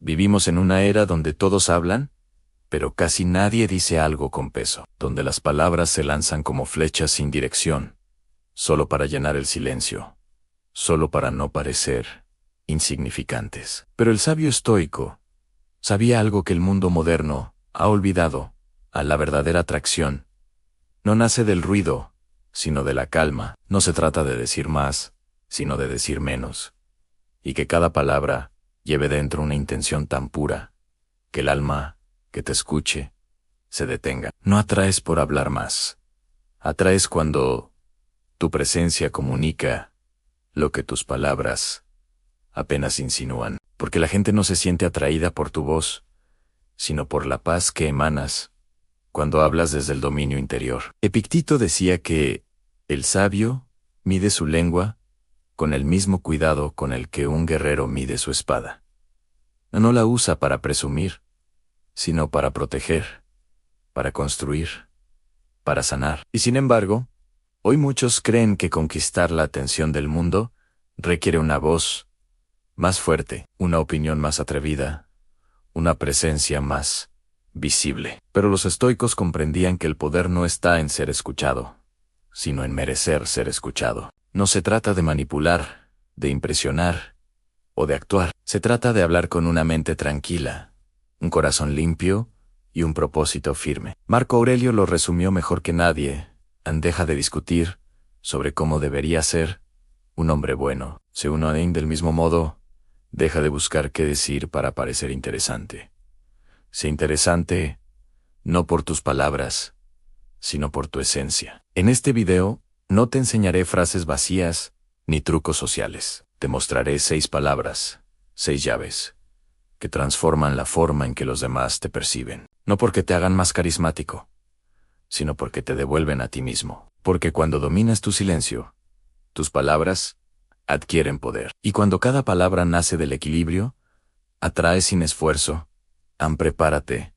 Vivimos en una era donde todos hablan, pero casi nadie dice algo con peso, donde las palabras se lanzan como flechas sin dirección, solo para llenar el silencio, solo para no parecer insignificantes. Pero el sabio estoico sabía algo que el mundo moderno ha olvidado: a la verdadera atracción no nace del ruido, sino de la calma. No se trata de decir más, sino de decir menos, y que cada palabra lleve dentro una intención tan pura que el alma que te escuche se detenga. No atraes por hablar más, atraes cuando tu presencia comunica lo que tus palabras apenas insinúan, porque la gente no se siente atraída por tu voz, sino por la paz que emanas cuando hablas desde el dominio interior. Epicteto decía que el sabio mide su lengua con el mismo cuidado con el que un guerrero mide su espada. No la usa para presumir, sino para proteger, para construir, para sanar. Y sin embargo, hoy muchos creen que conquistar la atención del mundo requiere una voz más fuerte, una opinión más atrevida, una presencia más visible. Pero los estoicos comprendían que el poder no está en ser escuchado, sino en merecer ser escuchado. No se trata de manipular, de impresionar o de actuar. Se trata de hablar con una mente tranquila, un corazón limpio y un propósito firme. Marco Aurelio lo resumió mejor que nadie: deja de discutir sobre cómo debería ser un hombre bueno. Se unen del mismo modo, deja de buscar qué decir para parecer interesante. Sé interesante no por tus palabras, sino por tu esencia. En este video no te enseñaré frases vacías ni trucos sociales. Te mostraré 6 palabras, 6 llaves, que transforman la forma en que los demás te perciben. No porque te hagan más carismático, sino porque te devuelven a ti mismo. Porque cuando dominas tu silencio, tus palabras adquieren poder. Y cuando cada palabra nace del equilibrio, atrae sin esfuerzo. Prepárate.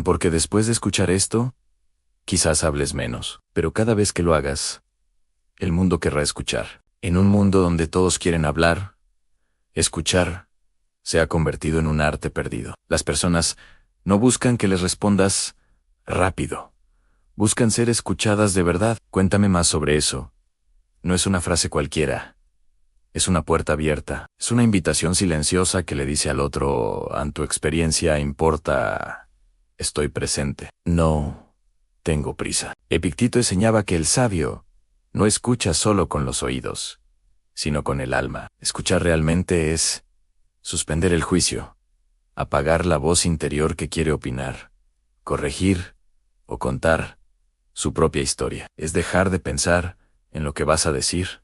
Porque después de escuchar esto, quizás hables menos, pero cada vez que lo hagas, el mundo querrá escuchar. En un mundo donde todos quieren hablar, escuchar se ha convertido en un arte perdido. Las personas no buscan que les respondas rápido, buscan ser escuchadas de verdad. Cuéntame más sobre eso. No es una frase cualquiera. Es una puerta abierta, es una invitación silenciosa que le dice al otro: en tu experiencia importa, estoy presente. No tengo prisa. Epicteto enseñaba que el sabio no escucha solo con los oídos, sino con el alma. Escuchar realmente es suspender el juicio, apagar la voz interior que quiere opinar, corregir o contar su propia historia. Es dejar de pensar en lo que vas a decir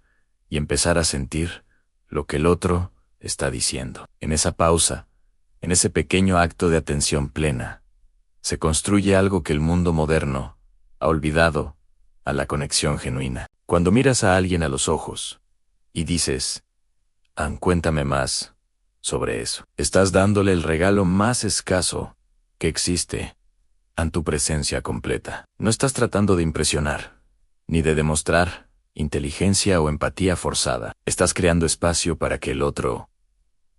y empezar a sentir lo que el otro está diciendo. En esa pausa, en ese pequeño acto de atención plena, se construye algo que el mundo moderno ha olvidado: a la conexión genuina. Cuando miras a alguien a los ojos y dices: cuéntame más sobre eso, estás dándole el regalo más escaso que existe: tu presencia completa. No estás tratando de impresionar, ni de demostrar inteligencia o empatía forzada. Estás creando espacio para que el otro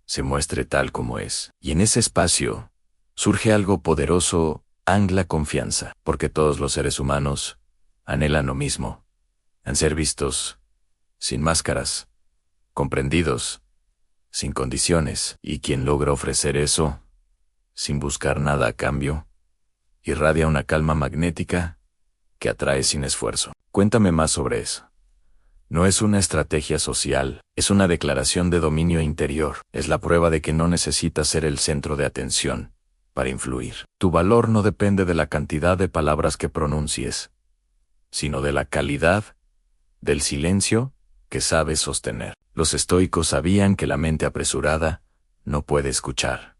se muestre tal como es. Y en ese espacio surge algo poderoso: la confianza. Porque todos los seres humanos anhelan lo mismo: ser vistos sin máscaras, comprendidos sin condiciones. Y quien logra ofrecer eso, sin buscar nada a cambio, irradia una calma magnética que atrae sin esfuerzo. Cuéntame más sobre eso. No es una estrategia social, es una declaración de dominio interior. Es la prueba de que no necesitas ser el centro de atención para influir. Tu valor no depende de la cantidad de palabras que pronuncies, sino de la calidad del silencio que sabes sostener. Los estoicos sabían que la mente apresurada no puede escuchar.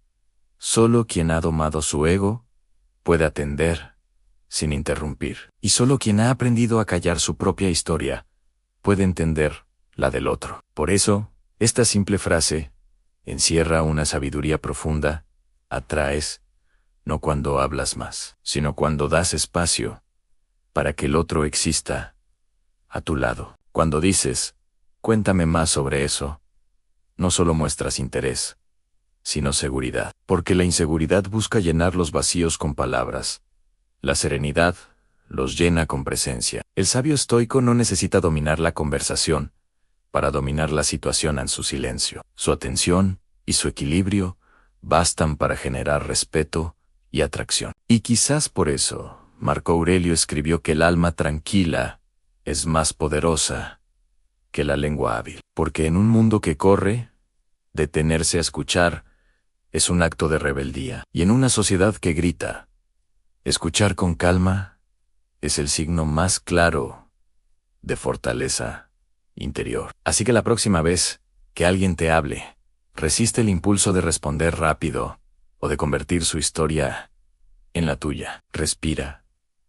Solo quien ha domado su ego puede atender sin interrumpir. Y solo quien ha aprendido a callar su propia historia puede entender la del otro. Por eso, esta simple frase encierra una sabiduría profunda: atraes no cuando hablas más, sino cuando das espacio para que el otro exista a tu lado. Cuando dices: cuéntame más sobre eso, no solo muestras interés, sino seguridad. Porque la inseguridad busca llenar los vacíos con palabras. La serenidad los llena con presencia. El sabio estoico no necesita dominar la conversación para dominar la situación en su silencio. Su atención y su equilibrio bastan para generar respeto y atracción. Y quizás por eso, Marco Aurelio escribió que el alma tranquila es más poderosa que la lengua hábil. Porque en un mundo que corre, detenerse a escuchar es un acto de rebeldía. Y en una sociedad que grita, escuchar con calma es el signo más claro de fortaleza interior. Así que la próxima vez que alguien te hable, resiste el impulso de responder rápido o de convertir su historia en la tuya. Respira,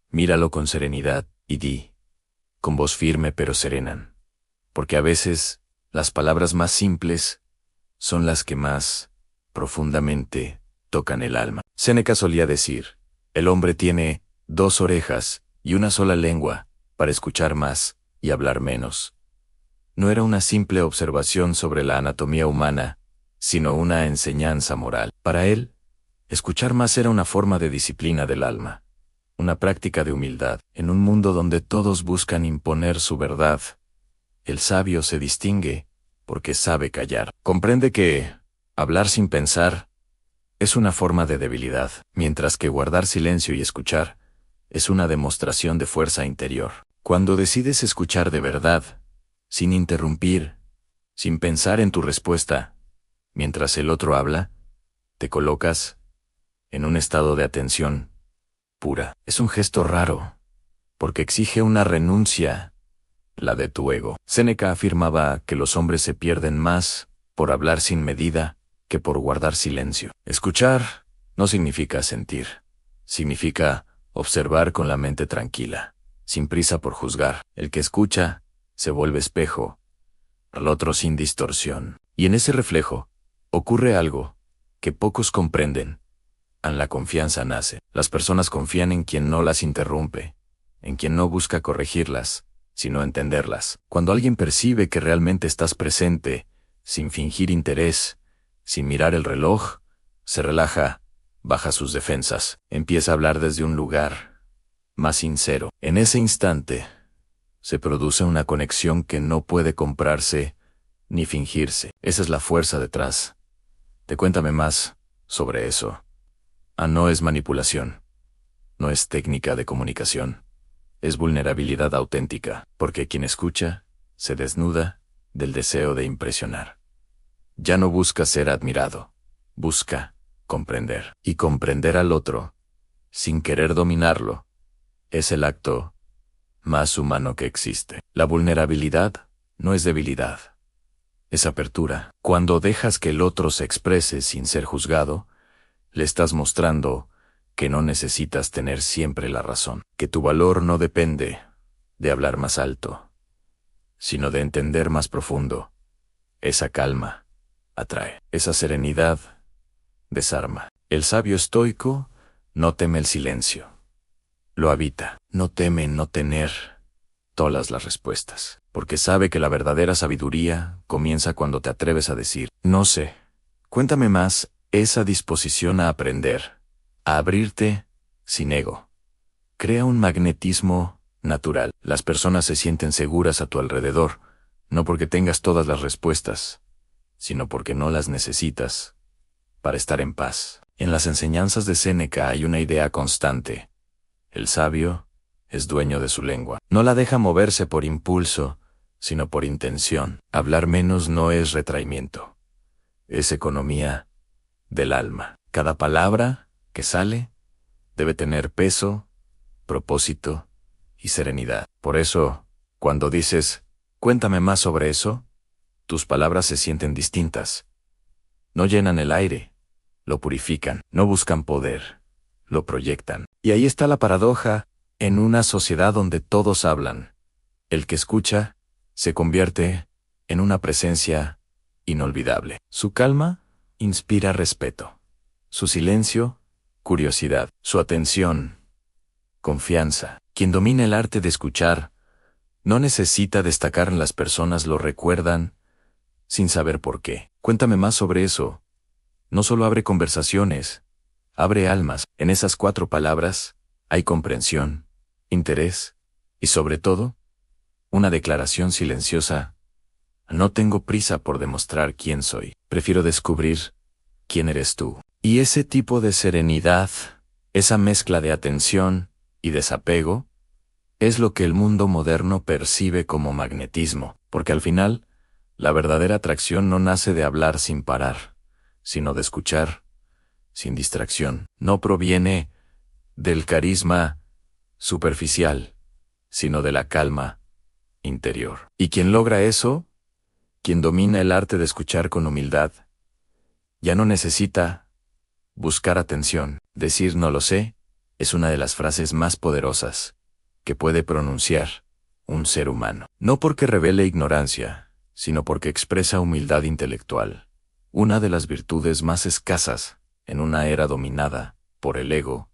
míralo con serenidad y di, con voz firme pero serena, porque a veces las palabras más simples son las que más profundamente tocan el alma. Séneca solía decir, el hombre tiene 2 orejas y una sola lengua para escuchar más y hablar menos. No era una simple observación sobre la anatomía humana, sino una enseñanza moral. Para él, escuchar más era una forma de disciplina del alma, una práctica de humildad. En un mundo donde todos buscan imponer su verdad, el sabio se distingue porque sabe callar. Comprende que hablar sin pensar es una forma de debilidad, mientras que guardar silencio y escuchar es una demostración de fuerza interior. Cuando decides escuchar de verdad, sin interrumpir, sin pensar en tu respuesta, mientras el otro habla, te colocas en un estado de atención pura. Es un gesto raro, porque exige una renuncia, la de tu ego. Séneca afirmaba que los hombres se pierden más por hablar sin medida que por guardar silencio. Escuchar no significa sentir, significa observar con la mente tranquila, sin prisa por juzgar. El que escucha se vuelve espejo, al otro sin distorsión. Y en ese reflejo ocurre algo que pocos comprenden. La confianza nace. Las personas confían en quien no las interrumpe, en quien no busca corregirlas, sino entenderlas. Cuando alguien percibe que realmente estás presente, sin fingir interés, sin mirar el reloj, se relaja, baja sus defensas, empieza a hablar desde un lugar más sincero. En ese instante, se produce una conexión que no puede comprarse ni fingirse. Esa es la fuerza detrás. Cuéntame más sobre eso. No es manipulación. No es técnica de comunicación. Es vulnerabilidad auténtica, porque quien escucha se desnuda del deseo de impresionar. Ya no busca ser admirado, busca comprender. Y comprender al otro, sin querer dominarlo, es el acto más humano que existe. La vulnerabilidad no es debilidad, es apertura. Cuando dejas que el otro se exprese sin ser juzgado, le estás mostrando que no necesitas tener siempre la razón, que tu valor no depende de hablar más alto, sino de entender más profundo. Esa calma atrae, esa serenidad desarma. El sabio estoico no teme el silencio, lo habita. No teme no tener todas las respuestas, porque sabe que la verdadera sabiduría comienza cuando te atreves a decir, no sé, cuéntame más. Esa disposición a aprender, a abrirte sin ego, crea un magnetismo natural. Las personas se sienten seguras a tu alrededor, no porque tengas todas las respuestas, sino porque no las necesitas para estar en paz. En las enseñanzas de Séneca hay una idea constante. El sabio es dueño de su lengua. No la deja moverse por impulso, sino por intención. Hablar menos no es retraimiento. Es economía del alma. Cada palabra que sale debe tener peso, propósito y serenidad. Por eso, cuando dices, cuéntame más sobre eso, tus palabras se sienten distintas. No llenan el aire, lo purifican. No buscan poder, lo proyectan. Y ahí está la paradoja. En una sociedad donde todos hablan, el que escucha se convierte en una presencia inolvidable. Su calma inspira respeto. Su silencio, curiosidad. Su atención, confianza. Quien domina el arte de escuchar no necesita destacar. Las personas lo recuerdan sin saber por qué. Cuéntame más sobre eso. no solo abre conversaciones, abre almas. En esas 4 palabras hay comprensión, interés y, sobre todo, una declaración silenciosa: no tengo prisa por demostrar quién soy. Prefiero descubrir quién eres tú. Y ese tipo de serenidad, esa mezcla de atención y desapego, es lo que el mundo moderno percibe como magnetismo, porque al final, la verdadera atracción no nace de hablar sin parar, sino de escuchar sin distracción. No proviene del carisma superficial, sino de la calma interior. Y quien logra eso, quien domina el arte de escuchar con humildad, ya no necesita buscar atención. Decir no lo sé es una de las frases más poderosas que puede pronunciar un ser humano. No porque revele ignorancia, sino porque expresa humildad intelectual, una de las virtudes más escasas en una era dominada por el ego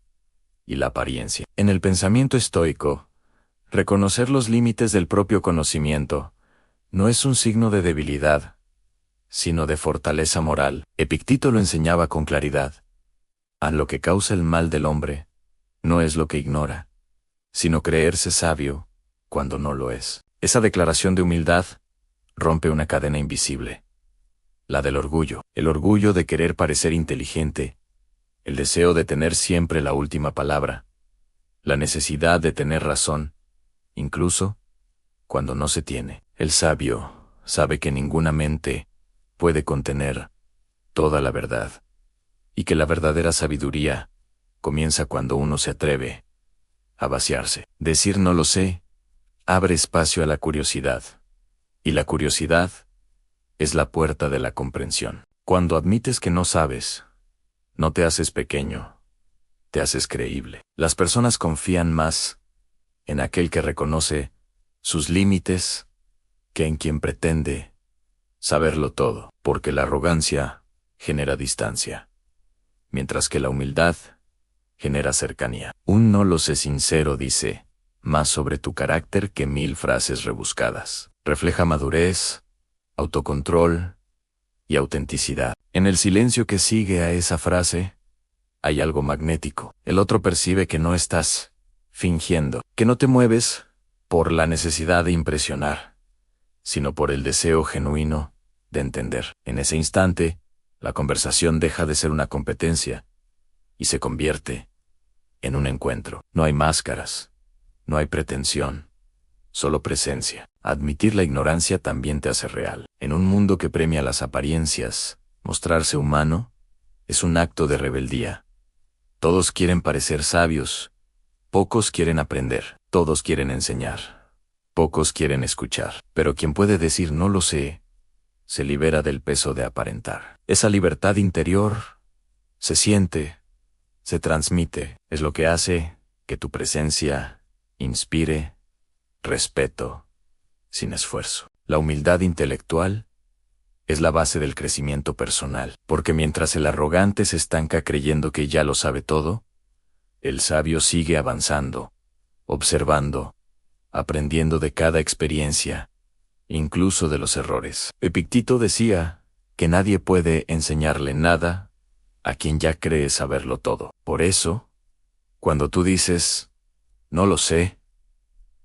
y la apariencia. En el pensamiento estoico, reconocer los límites del propio conocimiento no es un signo de debilidad, sino de fortaleza moral. Epicteto lo enseñaba con claridad. A lo que causa el mal del hombre no es lo que ignora, sino creerse sabio cuando no lo es. Esa declaración de humildad rompe una cadena invisible, la del orgullo. El orgullo de querer parecer inteligente, el deseo de tener siempre la última palabra, la necesidad de tener razón, incluso cuando no se tiene. El sabio sabe que ninguna mente puede contener toda la verdad, y que la verdadera sabiduría comienza cuando uno se atreve a vaciarse. Decir no lo sé abre espacio a la curiosidad, y la curiosidad es la puerta de la comprensión. Cuando admites que no sabes, no te haces pequeño, te haces creíble. Las personas confían más en aquel que reconoce sus límites que en quien pretende saberlo todo, porque la arrogancia genera distancia, mientras que la humildad genera cercanía. Un no lo sé sincero dice más sobre tu carácter que 1000 frases rebuscadas. Refleja madurez, autocontrol y autenticidad. En el silencio que sigue a esa frase, hay algo magnético. El otro percibe que no estás fingiendo, que no te mueves por la necesidad de impresionar, sino por el deseo genuino de entender. En ese instante, la conversación deja de ser una competencia y se convierte en un encuentro. No hay máscaras, no hay pretensión, solo presencia. Admitir la ignorancia también te hace real. En un mundo que premia las apariencias, mostrarse humano es un acto de rebeldía. Todos quieren parecer sabios, pocos quieren aprender, todos quieren enseñar, pocos quieren escuchar. Pero quien puede decir no lo sé, se libera del peso de aparentar. Esa libertad interior se siente, se transmite, es lo que hace que tu presencia inspire respeto sin esfuerzo. La humildad intelectual es la base del crecimiento personal, porque mientras el arrogante se estanca creyendo que ya lo sabe todo, el sabio sigue avanzando, observando, aprendiendo de cada experiencia, incluso de los errores. Epicteto decía que nadie puede enseñarle nada a quien ya cree saberlo todo. Por eso, cuando tú dices, no lo sé,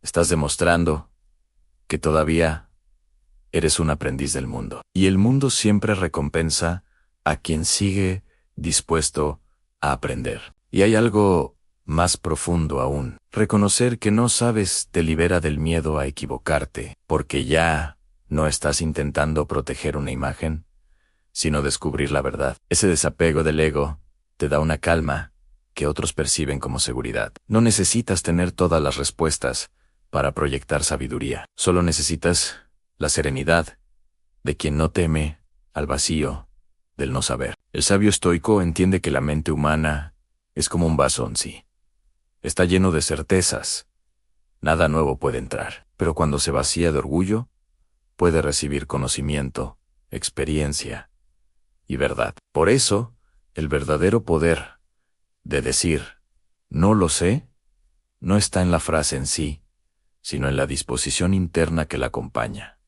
estás demostrando que todavía eres un aprendiz del mundo. Y el mundo siempre recompensa a quien sigue dispuesto a aprender. Y hay algo más profundo aún. Reconocer que no sabes te libera del miedo a equivocarte, porque ya no estás intentando proteger una imagen, sino descubrir la verdad. Ese desapego del ego te da una calma que otros perciben como seguridad. No necesitas tener todas las respuestas para proyectar sabiduría. Solo necesitas la serenidad de quien no teme al vacío del no saber. El sabio estoico entiende que la mente humana es como un vaso en sí. Está lleno de certezas. Nada nuevo puede entrar. Pero cuando se vacía de orgullo, puede recibir conocimiento, experiencia y verdad. Por eso, el verdadero poder de decir, no lo sé, no está en la frase en sí, sino en la disposición interna que la acompaña.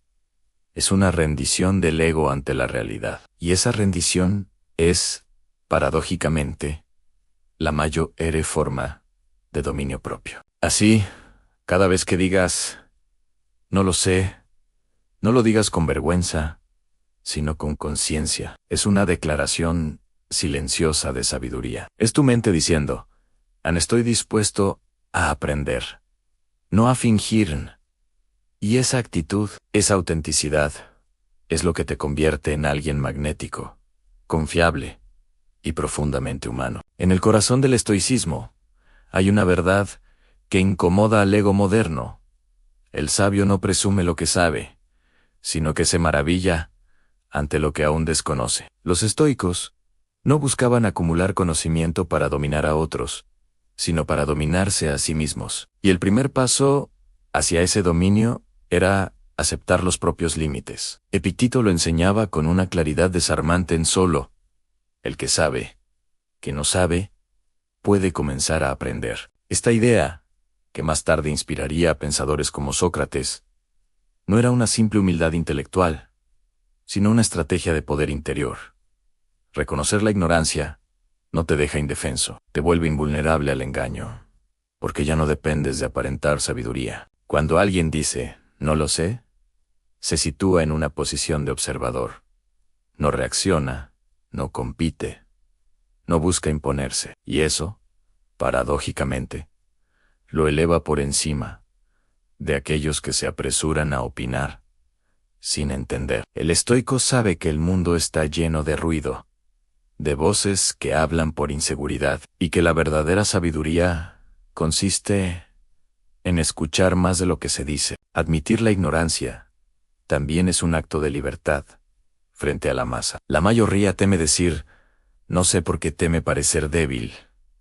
Es una rendición del ego ante la realidad. Y esa rendición Es, paradójicamente, la mayor forma de dominio propio. Así, cada vez que digas, no lo sé, no lo digas con vergüenza, sino con conciencia. Es una declaración silenciosa de sabiduría. Es tu mente diciendo, estoy dispuesto a aprender, no a fingir. Y esa actitud, esa autenticidad, es lo que te convierte en alguien magnético, confiable y profundamente humano. En el corazón del estoicismo, hay una verdad que incomoda al ego moderno. El sabio no presume lo que sabe, sino que se maravilla ante lo que aún desconoce. Los estoicos no buscaban acumular conocimiento para dominar a otros, sino para dominarse a sí mismos. Y el primer paso hacia ese dominio era aceptar los propios límites. Epicteto lo enseñaba con una claridad desarmante en solo el que sabe, que no sabe, puede comenzar a aprender. Esta idea, que más tarde inspiraría a pensadores como Sócrates, no era una simple humildad intelectual, sino una estrategia de poder interior. Reconocer la ignorancia no te deja indefenso, te vuelve invulnerable al engaño, porque ya no dependes de aparentar sabiduría. Cuando alguien dice, no lo sé, se sitúa en una posición de observador. No reacciona, no compite, no busca imponerse, y eso, paradójicamente, lo eleva por encima de aquellos que se apresuran a opinar sin entender. El estoico sabe que el mundo está lleno de ruido, de voces que hablan por inseguridad, y que la verdadera sabiduría consiste en escuchar más de lo que se dice. Admitir la ignorancia también es un acto de libertad frente a la masa. La mayoría teme decir, no sé, porque teme parecer débil,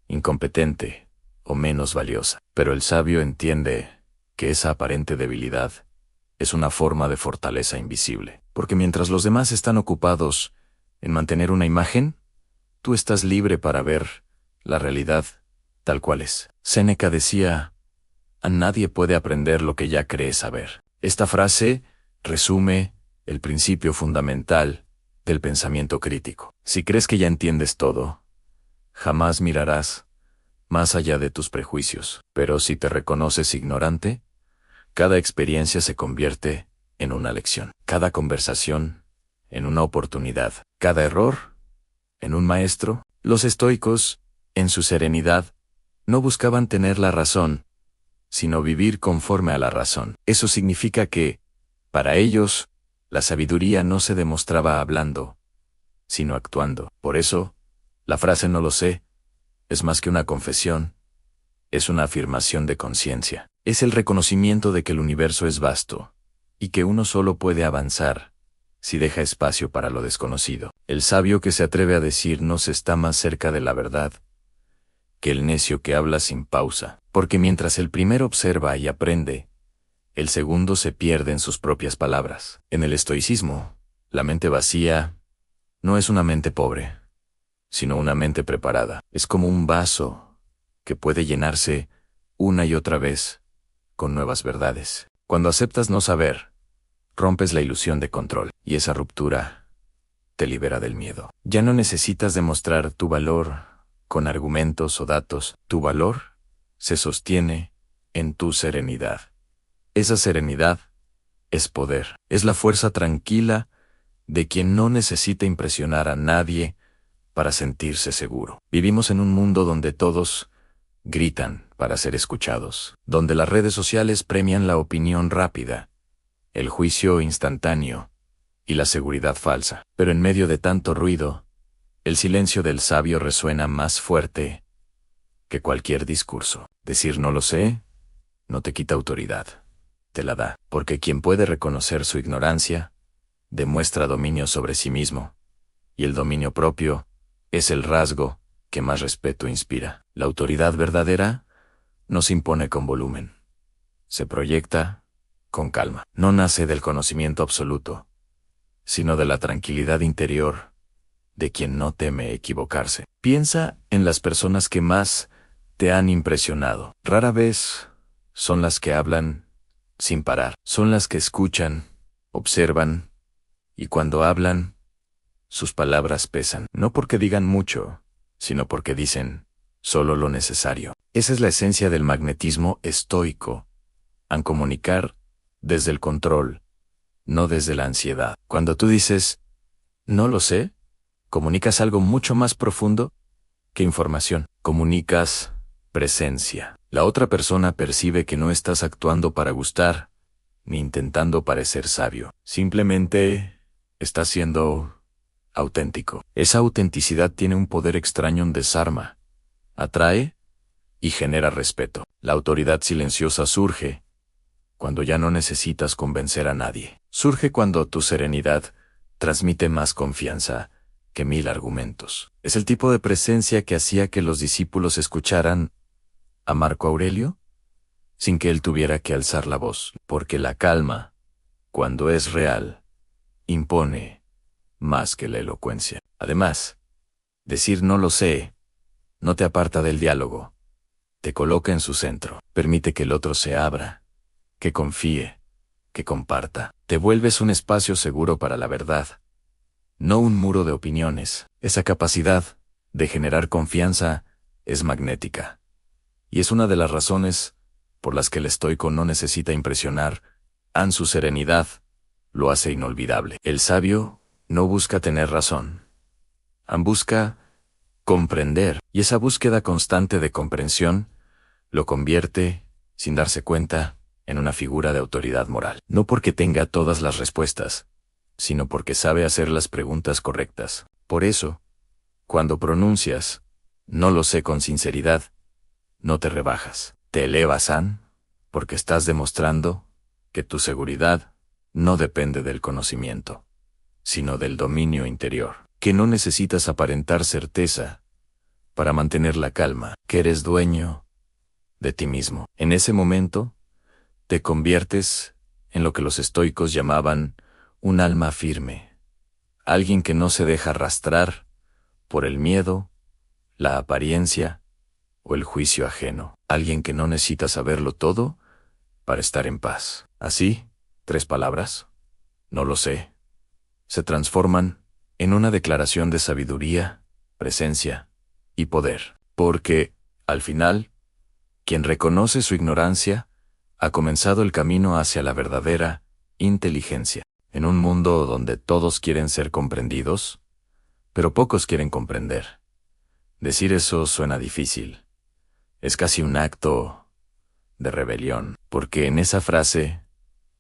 incompetente o menos valiosa. Pero el sabio entiende que esa aparente debilidad es una forma de fortaleza invisible. Porque mientras los demás están ocupados en mantener una imagen, tú estás libre para ver la realidad tal cual es. Séneca decía, a nadie puede aprender lo que ya cree saber. Esta frase resume el principio fundamental del pensamiento crítico. Si crees que ya entiendes todo, jamás mirarás más allá de tus prejuicios. Pero si te reconoces ignorante, cada experiencia se convierte en una lección, cada conversación en una oportunidad, cada error en un maestro. Los estoicos, en su serenidad, no buscaban tener la razón, sino vivir conforme a la razón. Eso significa que, para ellos, la sabiduría no se demostraba hablando, sino actuando. Por eso, la frase no lo sé es más que una confesión, es una afirmación de conciencia. Es el reconocimiento de que el universo es vasto, y que uno solo puede avanzar si deja espacio para lo desconocido. El sabio que se atreve a decir no se está más cerca de la verdad que el necio que habla sin pausa, porque mientras el primero observa y aprende, el segundo se pierde en sus propias palabras. En el estoicismo, la mente vacía no es una mente pobre, sino una mente preparada. Es como un vaso que puede llenarse una y otra vez con nuevas verdades. Cuando aceptas no saber, rompes la ilusión de control, y esa ruptura te libera del miedo. Ya no necesitas demostrar tu valor con argumentos o datos. Tu valor se sostiene en tu serenidad. Esa serenidad es poder. Es la fuerza tranquila de quien no necesita impresionar a nadie para sentirse seguro. Vivimos en un mundo donde todos gritan para ser escuchados, donde las redes sociales premian la opinión rápida, el juicio instantáneo y la seguridad falsa. Pero en medio de tanto ruido, el silencio del sabio resuena más fuerte que cualquier discurso. Decir no lo sé no te quita autoridad, te la da, porque quien puede reconocer su ignorancia demuestra dominio sobre sí mismo, y el dominio propio es el rasgo que más respeto inspira. La autoridad verdadera no se impone con volumen, se proyecta con calma. No nace del conocimiento absoluto, sino de la tranquilidad interior de quien no teme equivocarse. Piensa en las personas que más te han impresionado. Rara vez son las que hablan sin parar, son las que escuchan, observan, y cuando hablan, Sus palabras pesan, no porque digan mucho, sino porque dicen solo lo necesario. Esa es la esencia del magnetismo estoico, al comunicar desde el control, no desde la ansiedad. Cuando tú dices, no lo sé, comunicas algo mucho más profundo que información. Comunicas presencia. La otra persona percibe que no estás actuando para gustar, ni intentando parecer sabio. Simplemente estás siendo auténtico. Esa autenticidad tiene un poder extraño, desarma, atrae y genera respeto. La autoridad silenciosa surge cuando ya no necesitas convencer a nadie. Surge cuando tu serenidad transmite más confianza que 1000 argumentos. Es el tipo de presencia que hacía que los discípulos escucharan a Marco Aurelio sin que él tuviera que alzar la voz, porque la calma, cuando es real, impone más que la elocuencia. Además, decir no lo sé no te aparta del diálogo, te coloca en su centro, permite que el otro se abra, que confíe, que comparta. Te vuelves un espacio seguro para la verdad, no un muro de opiniones. Esa capacidad de generar confianza es magnética. Y es una de las razones por las que el estoico no necesita impresionar, su serenidad lo hace inolvidable. El sabio no busca tener razón, busca comprender, y esa búsqueda constante de comprensión lo convierte, sin darse cuenta, en una figura de autoridad moral. No porque tenga todas las respuestas, sino porque sabe hacer las preguntas correctas. Por eso, cuando pronuncias, no lo sé con sinceridad, no te rebajas, te elevas, porque estás demostrando que tu seguridad no depende del conocimiento, sino del dominio interior, que no necesitas aparentar certeza para mantener la calma, que eres dueño de ti mismo. En ese momento, te conviertes en lo que los estoicos llamaban un alma firme, alguien que no se deja arrastrar por el miedo, la apariencia o el juicio ajeno, alguien que no necesita saberlo todo para estar en paz. Así, 3 palabras, no lo sé, se transforman en una declaración de sabiduría, presencia y poder, porque, al final, quien reconoce su ignorancia ha comenzado el camino hacia la verdadera inteligencia. En un mundo donde todos quieren ser comprendidos, pero pocos quieren comprender. Decir eso suena difícil. Es casi un acto de rebelión, porque en esa frase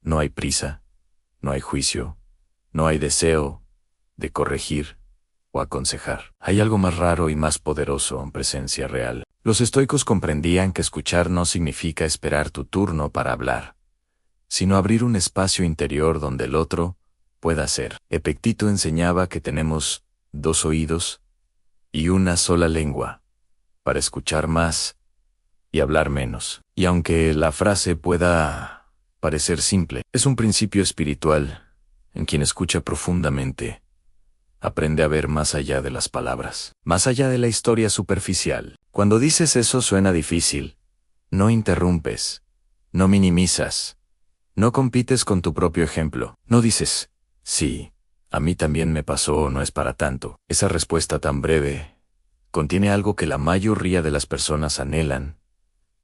no hay prisa, no hay juicio, no hay deseo de corregir o aconsejar. Hay algo más raro y más poderoso en presencia real. Los estoicos comprendían que escuchar no significa esperar tu turno para hablar, sino abrir un espacio interior donde el otro pueda ser. Epicteto enseñaba que tenemos 2 oídos y una sola lengua, para escuchar más y hablar menos. Y aunque la frase pueda parecer simple, es un principio espiritual en quien escucha profundamente. Aprende a ver más allá de las palabras, más allá de la historia superficial. Cuando dices eso suena difícil. No interrumpes, no minimizas, no compites con tu propio ejemplo. No dices, sí, a mí también me pasó o no es para tanto. Esa respuesta tan breve contiene algo que la mayoría de las personas anhelan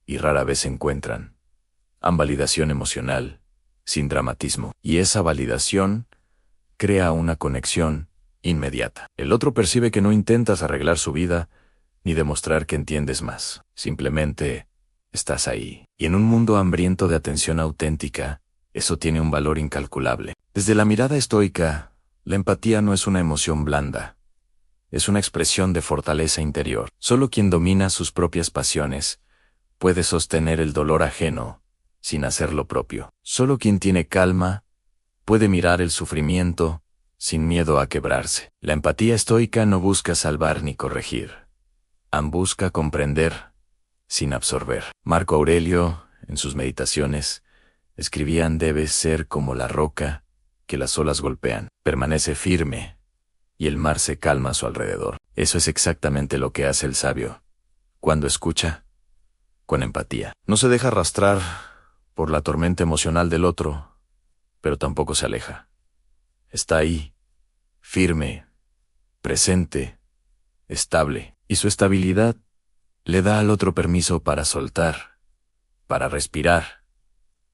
y rara vez encuentran. Validación emocional, sin dramatismo. Y esa validación crea una conexión inmediata. El otro percibe que no intentas arreglar su vida ni demostrar que entiendes más. Simplemente estás ahí. Y en un mundo hambriento de atención auténtica, eso tiene un valor incalculable. Desde la mirada estoica, la empatía no es una emoción blanda. Es una expresión de fortaleza interior. Solo quien domina sus propias pasiones puede sostener el dolor ajeno sin hacer lo propio. Solo quien tiene calma puede mirar el sufrimiento sin miedo a quebrarse. La empatía estoica no busca salvar ni corregir. Busca comprender sin absorber. Marco Aurelio, en sus meditaciones, escribían: debes ser como la roca que las olas golpean. Permanece firme y el mar se calma a su alrededor. Eso es exactamente lo que hace el sabio cuando escucha con empatía. No se deja arrastrar por la tormenta emocional del otro, pero tampoco se aleja. Está ahí, firme, presente, estable, y su estabilidad le da al otro permiso para soltar, para respirar,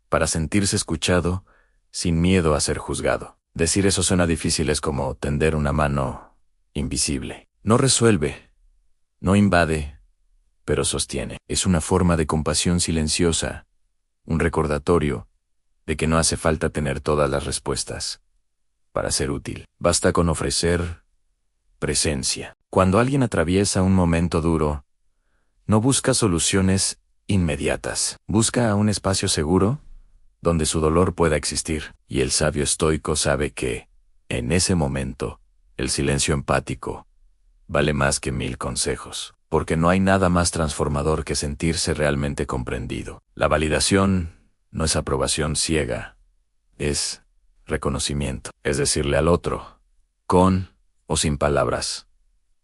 para sentirse escuchado sin miedo a ser juzgado. Decir eso suena difícil, es como tender una mano invisible. No resuelve, no invade, pero sostiene. Es una forma de compasión silenciosa, un recordatorio de que no hace falta tener todas las respuestas para ser útil. Basta con ofrecer presencia. Cuando alguien atraviesa un momento duro, no busca soluciones inmediatas. Busca un espacio seguro donde su dolor pueda existir. Y el sabio estoico sabe que, en ese momento, el silencio empático vale más que 1000 consejos, porque no hay nada más transformador que sentirse realmente comprendido. La validación no es aprobación ciega, es reconocimiento. Es decirle al otro, con o sin palabras: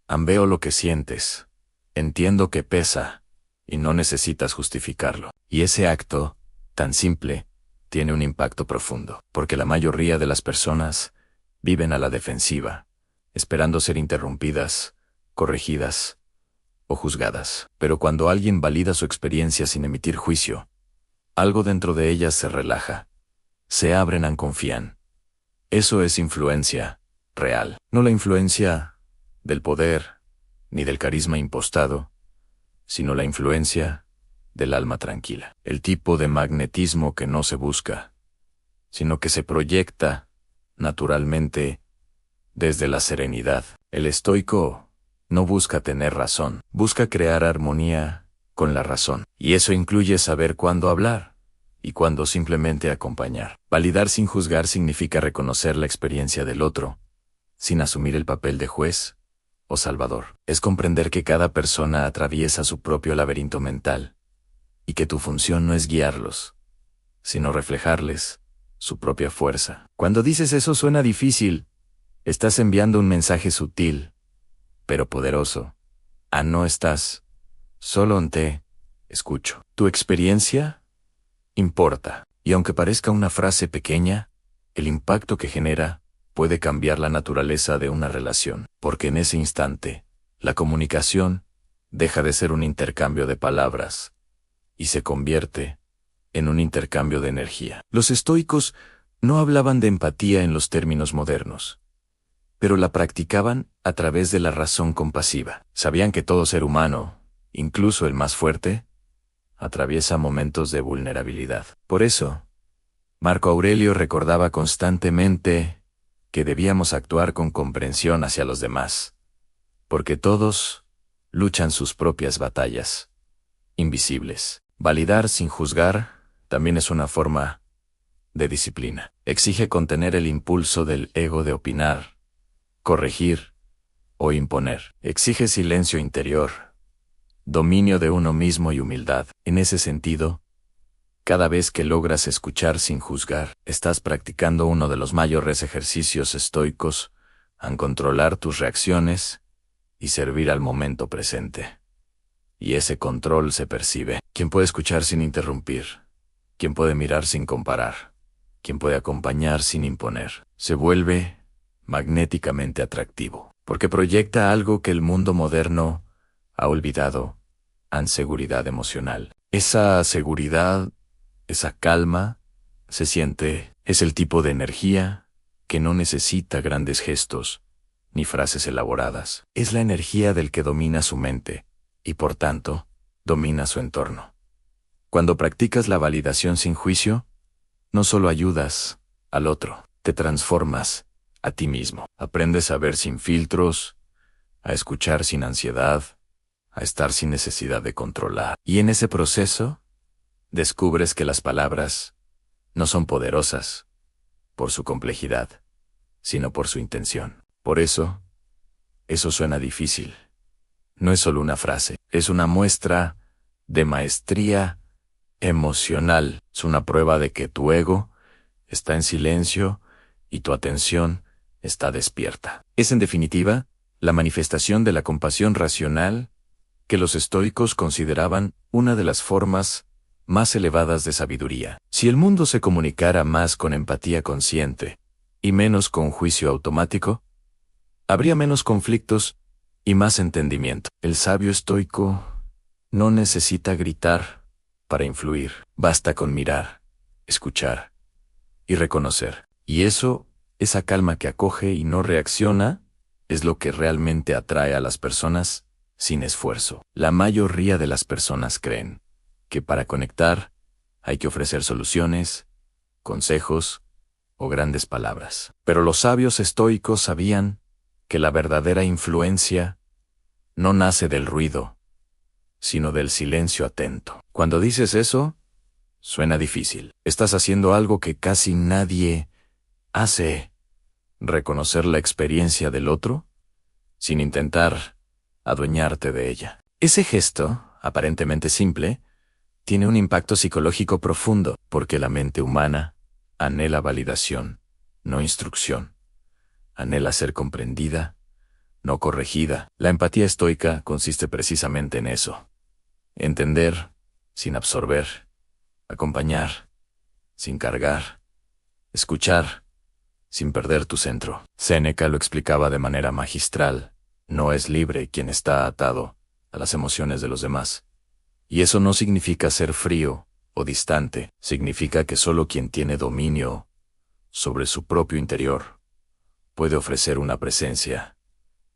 veo lo que sientes, entiendo que pesa, y no necesitas justificarlo. Y ese acto, tan simple, tiene un impacto profundo, porque la mayoría de las personas viven a la defensiva, esperando ser interrumpidas, corregidas o juzgadas. Pero cuando alguien valida su experiencia sin emitir juicio, algo dentro de ellas se relaja, se abren y confían. Eso es influencia real, no la influencia del poder ni del carisma impostado, sino la influencia del alma tranquila. El tipo de magnetismo que no se busca, sino que se proyecta naturalmente desde la serenidad. El estoico no busca tener razón, busca crear armonía con la razón. Y eso incluye saber cuándo hablar y cuándo simplemente acompañar. Validar sin juzgar significa reconocer la experiencia del otro, sin asumir el papel de juez o salvador. Es comprender que cada persona atraviesa su propio laberinto mental, y que tu función no es guiarlos, sino reflejarles su propia fuerza. Cuando dices eso suena difícil, estás enviando un mensaje sutil, pero poderoso. No estás solo, te escucho. Tu experiencia importa, y aunque parezca una frase pequeña, el impacto que genera puede cambiar la naturaleza de una relación, porque en ese instante, la comunicación deja de ser un intercambio de palabras y se convierte en un intercambio de energía. Los estoicos no hablaban de empatía en los términos modernos, pero la practicaban a través de la razón compasiva. Sabían que todo ser humano, incluso el más fuerte, atraviesa momentos de vulnerabilidad. Por eso, Marco Aurelio recordaba constantemente que debíamos actuar con comprensión hacia los demás, porque todos luchan sus propias batallas invisibles. Validar sin juzgar también es una forma de disciplina. Exige contener el impulso del ego de opinar, corregir o imponer. Exige silencio interior, dominio de uno mismo y humildad. En ese sentido, cada vez que logras escuchar sin juzgar, estás practicando uno de los mayores ejercicios estoicos en controlar tus reacciones y servir al momento presente. Y ese control se percibe. ¿Quién puede escuchar sin interrumpir? ¿Quién puede mirar sin comparar? ¿Quién puede acompañar sin imponer? Se vuelve magnéticamente atractivo, porque proyecta algo que el mundo moderno ha olvidado: seguridad emocional. Esa seguridad, esa calma, se siente, es el tipo de energía que no necesita grandes gestos ni frases elaboradas. Es la energía del que domina su mente y, por tanto, domina su entorno. Cuando practicas la validación sin juicio, no solo ayudas al otro, te transformas a ti mismo. Aprendes a ver sin filtros, a escuchar sin ansiedad, a estar sin necesidad de controlar. Y en ese proceso, descubres que las palabras no son poderosas por su complejidad, sino por su intención. Por eso suena difícil. No es solo una frase, es una muestra de maestría emocional. Es una prueba de que tu ego está en silencio y tu atención está despierta. Es, en definitiva, la manifestación de la compasión racional que los estoicos consideraban una de las formas más elevadas de sabiduría. Si el mundo se comunicara más con empatía consciente y menos con juicio automático, Habría menos conflictos y más entendimiento. El sabio estoico no necesita gritar para influir. Basta con mirar, escuchar y reconocer. Y esa calma que acoge y no reacciona, es lo que realmente atrae a las personas sin esfuerzo. La mayoría de las personas creen que para conectar hay que ofrecer soluciones, consejos o grandes palabras. Pero los sabios estoicos sabían que la verdadera influencia no nace del ruido, sino del silencio atento. Cuando dices eso, suena difícil. Estás haciendo algo que casi nadie hace: reconocer la experiencia del otro sin intentar adueñarte de ella. Ese gesto, aparentemente simple, tiene un impacto psicológico profundo, porque la mente humana anhela validación, no instrucción. Anhela ser comprendida, no corregida. La empatía estoica consiste precisamente en eso: entender sin absorber, acompañar sin cargar, escuchar sin perder tu centro. Séneca lo explicaba de manera magistral: no es libre quien está atado a las emociones de los demás. Y eso no significa ser frío o distante, significa que solo quien tiene dominio sobre su propio interior puede ofrecer una presencia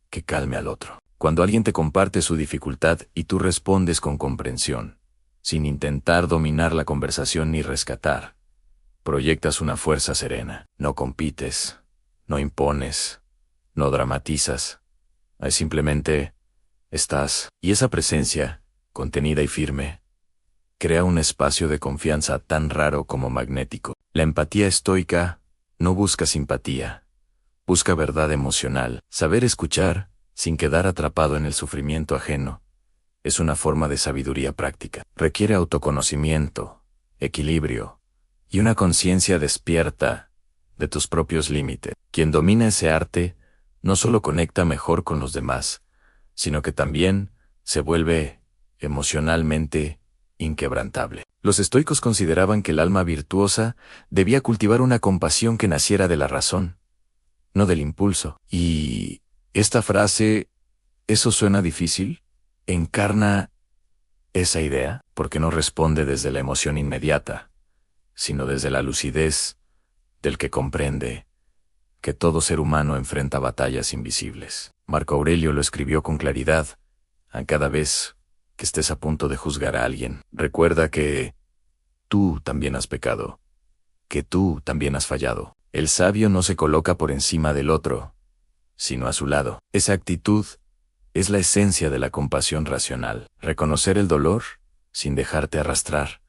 que calme al otro. Cuando alguien te comparte su dificultad y tú respondes con comprensión, sin intentar dominar la conversación ni rescatar, proyectas una fuerza serena. No compites, no impones, no dramatizas. Ahí simplemente estás. Y esa presencia, contenida y firme, crea un espacio de confianza tan raro como magnético. La empatía estoica no busca simpatía, busca verdad emocional. Saber escuchar, sin quedar atrapado en el sufrimiento ajeno, es una forma de sabiduría práctica. Requiere autoconocimiento, equilibrio y una conciencia despierta de tus propios límites. Quien domina ese arte no solo conecta mejor con los demás, sino que también se vuelve emocionalmente inquebrantable. Los estoicos consideraban que el alma virtuosa debía cultivar una compasión que naciera de la razón, no del impulso. Y esta frase, ¿eso suena difícil? Encarna esa idea, porque no responde desde la emoción inmediata, sino desde la lucidez del que comprende que todo ser humano enfrenta batallas invisibles. Marco Aurelio lo escribió con claridad: a cada vez que estés a punto de juzgar a alguien, recuerda que tú también has pecado, que tú también has fallado. El sabio no se coloca por encima del otro, sino a su lado. Esa actitud es la esencia de la compasión racional. Reconocer el dolor sin dejarte arrastrar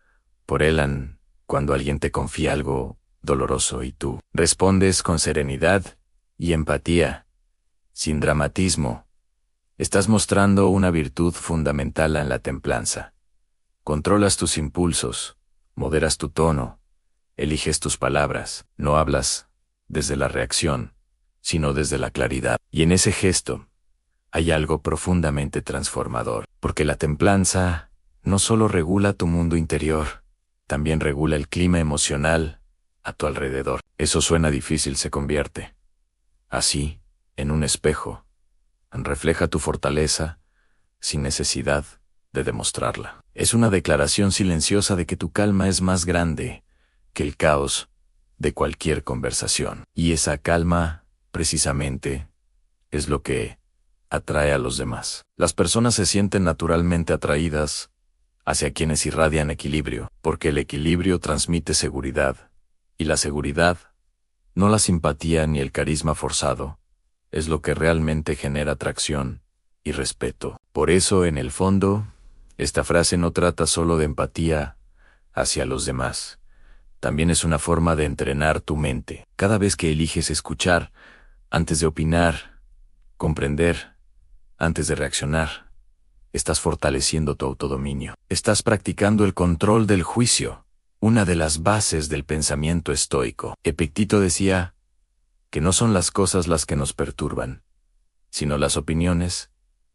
por él cuando alguien te confía algo doloroso y tú respondes con serenidad y empatía, sin dramatismo. Estás mostrando una virtud fundamental en la templanza. Controlas tus impulsos, moderas tu tono, eliges tus palabras. No hablas desde la reacción, sino desde la claridad. Y en ese gesto hay algo profundamente transformador, porque la templanza no solo regula tu mundo interior, también regula el clima emocional a tu alrededor. Eso suena difícil, se convierte así en un espejo. Refleja tu fortaleza sin necesidad de demostrarla. Es una declaración silenciosa de que tu calma es más grande que el caos de cualquier conversación. Y esa calma, precisamente, es lo que atrae a los demás. Las personas se sienten naturalmente atraídas hacia quienes irradian equilibrio, porque el equilibrio transmite seguridad, y la seguridad, no la simpatía ni el carisma forzado, es lo que realmente genera atracción y respeto. Por eso, en el fondo, esta frase no trata solo de empatía hacia los demás. También es una forma de entrenar tu mente. Cada vez que eliges escuchar, antes de opinar, comprender, antes de reaccionar, estás fortaleciendo tu autodominio. Estás practicando el control del juicio, una de las bases del pensamiento estoico. Epicteto decía que no son las cosas las que nos perturban, sino las opiniones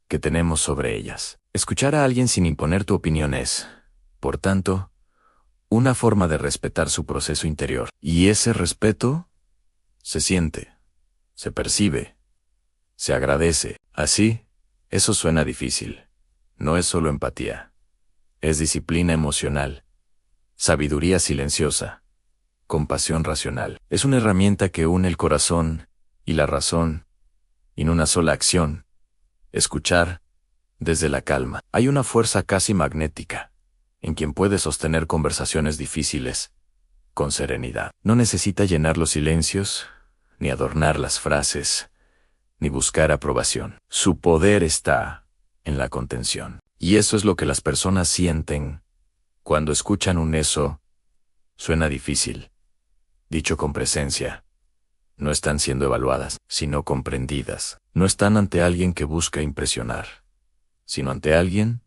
que tenemos sobre ellas. Escuchar a alguien sin imponer tu opinión es, por tanto, una forma de respetar su proceso interior. Y ese respeto se siente, se percibe, se agradece. Así, eso suena difícil. No es solo empatía. Es disciplina emocional, sabiduría silenciosa, compasión racional. Es una herramienta que une el corazón y la razón en una sola acción. Escuchar desde la calma. Hay una fuerza casi magnética en quien puede sostener conversaciones difíciles con serenidad. No necesita llenar los silencios, ni adornar las frases, ni buscar aprobación. Su poder está en la contención. Y eso es lo que las personas sienten cuando escuchan un eso. Suena difícil, dicho con presencia. No están siendo evaluadas, sino comprendidas. No están ante alguien que busca impresionar, sino ante alguien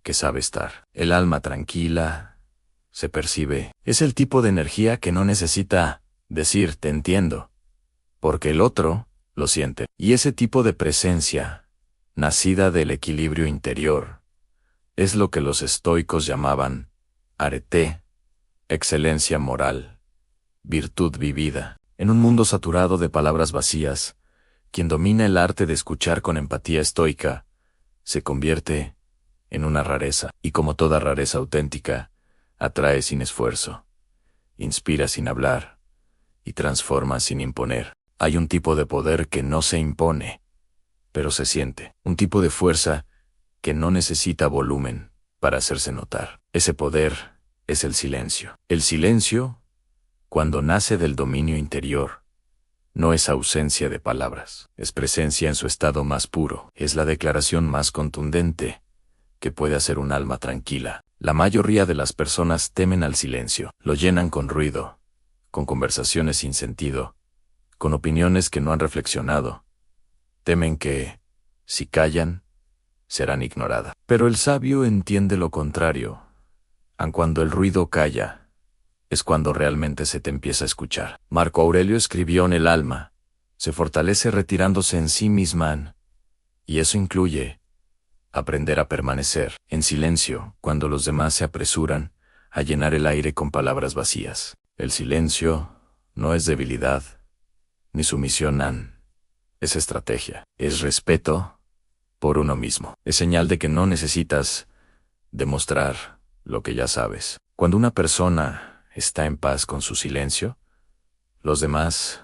que sabe estar. El alma tranquila se percibe. Es el tipo de energía que no necesita decir te entiendo, porque el otro lo siente. Y ese tipo de presencia, nacida del equilibrio interior, es lo que los estoicos llamaban arete, excelencia moral, virtud vivida. En un mundo saturado de palabras vacías, quien domina el arte de escuchar con empatía estoica, se convierte en una rareza, y como toda rareza auténtica, atrae sin esfuerzo, inspira sin hablar, y transforma sin imponer. Hay un tipo de poder que no se impone, pero se siente. Un tipo de fuerza que no necesita volumen para hacerse notar. Ese poder es el silencio. El silencio, cuando nace del dominio interior, no es ausencia de palabras, es presencia en su estado más puro. Es la declaración más contundente que puede hacer un alma tranquila. La mayoría de las personas temen al silencio, lo llenan con ruido, con conversaciones sin sentido, con opiniones que no han reflexionado. Temen que, si callan, serán ignoradas. Pero el sabio entiende lo contrario. Aun cuando el ruido calla, es cuando realmente se te empieza a escuchar. Marco Aurelio escribió en el alma, se fortalece retirándose en sí misma, y eso incluye aprender a permanecer en silencio cuando los demás se apresuran a llenar el aire con palabras vacías. El silencio no es debilidad, ni sumisión, es estrategia, es respeto por uno mismo. Es señal de que no necesitas demostrar lo que ya sabes. Cuando una persona está en paz con su silencio, los demás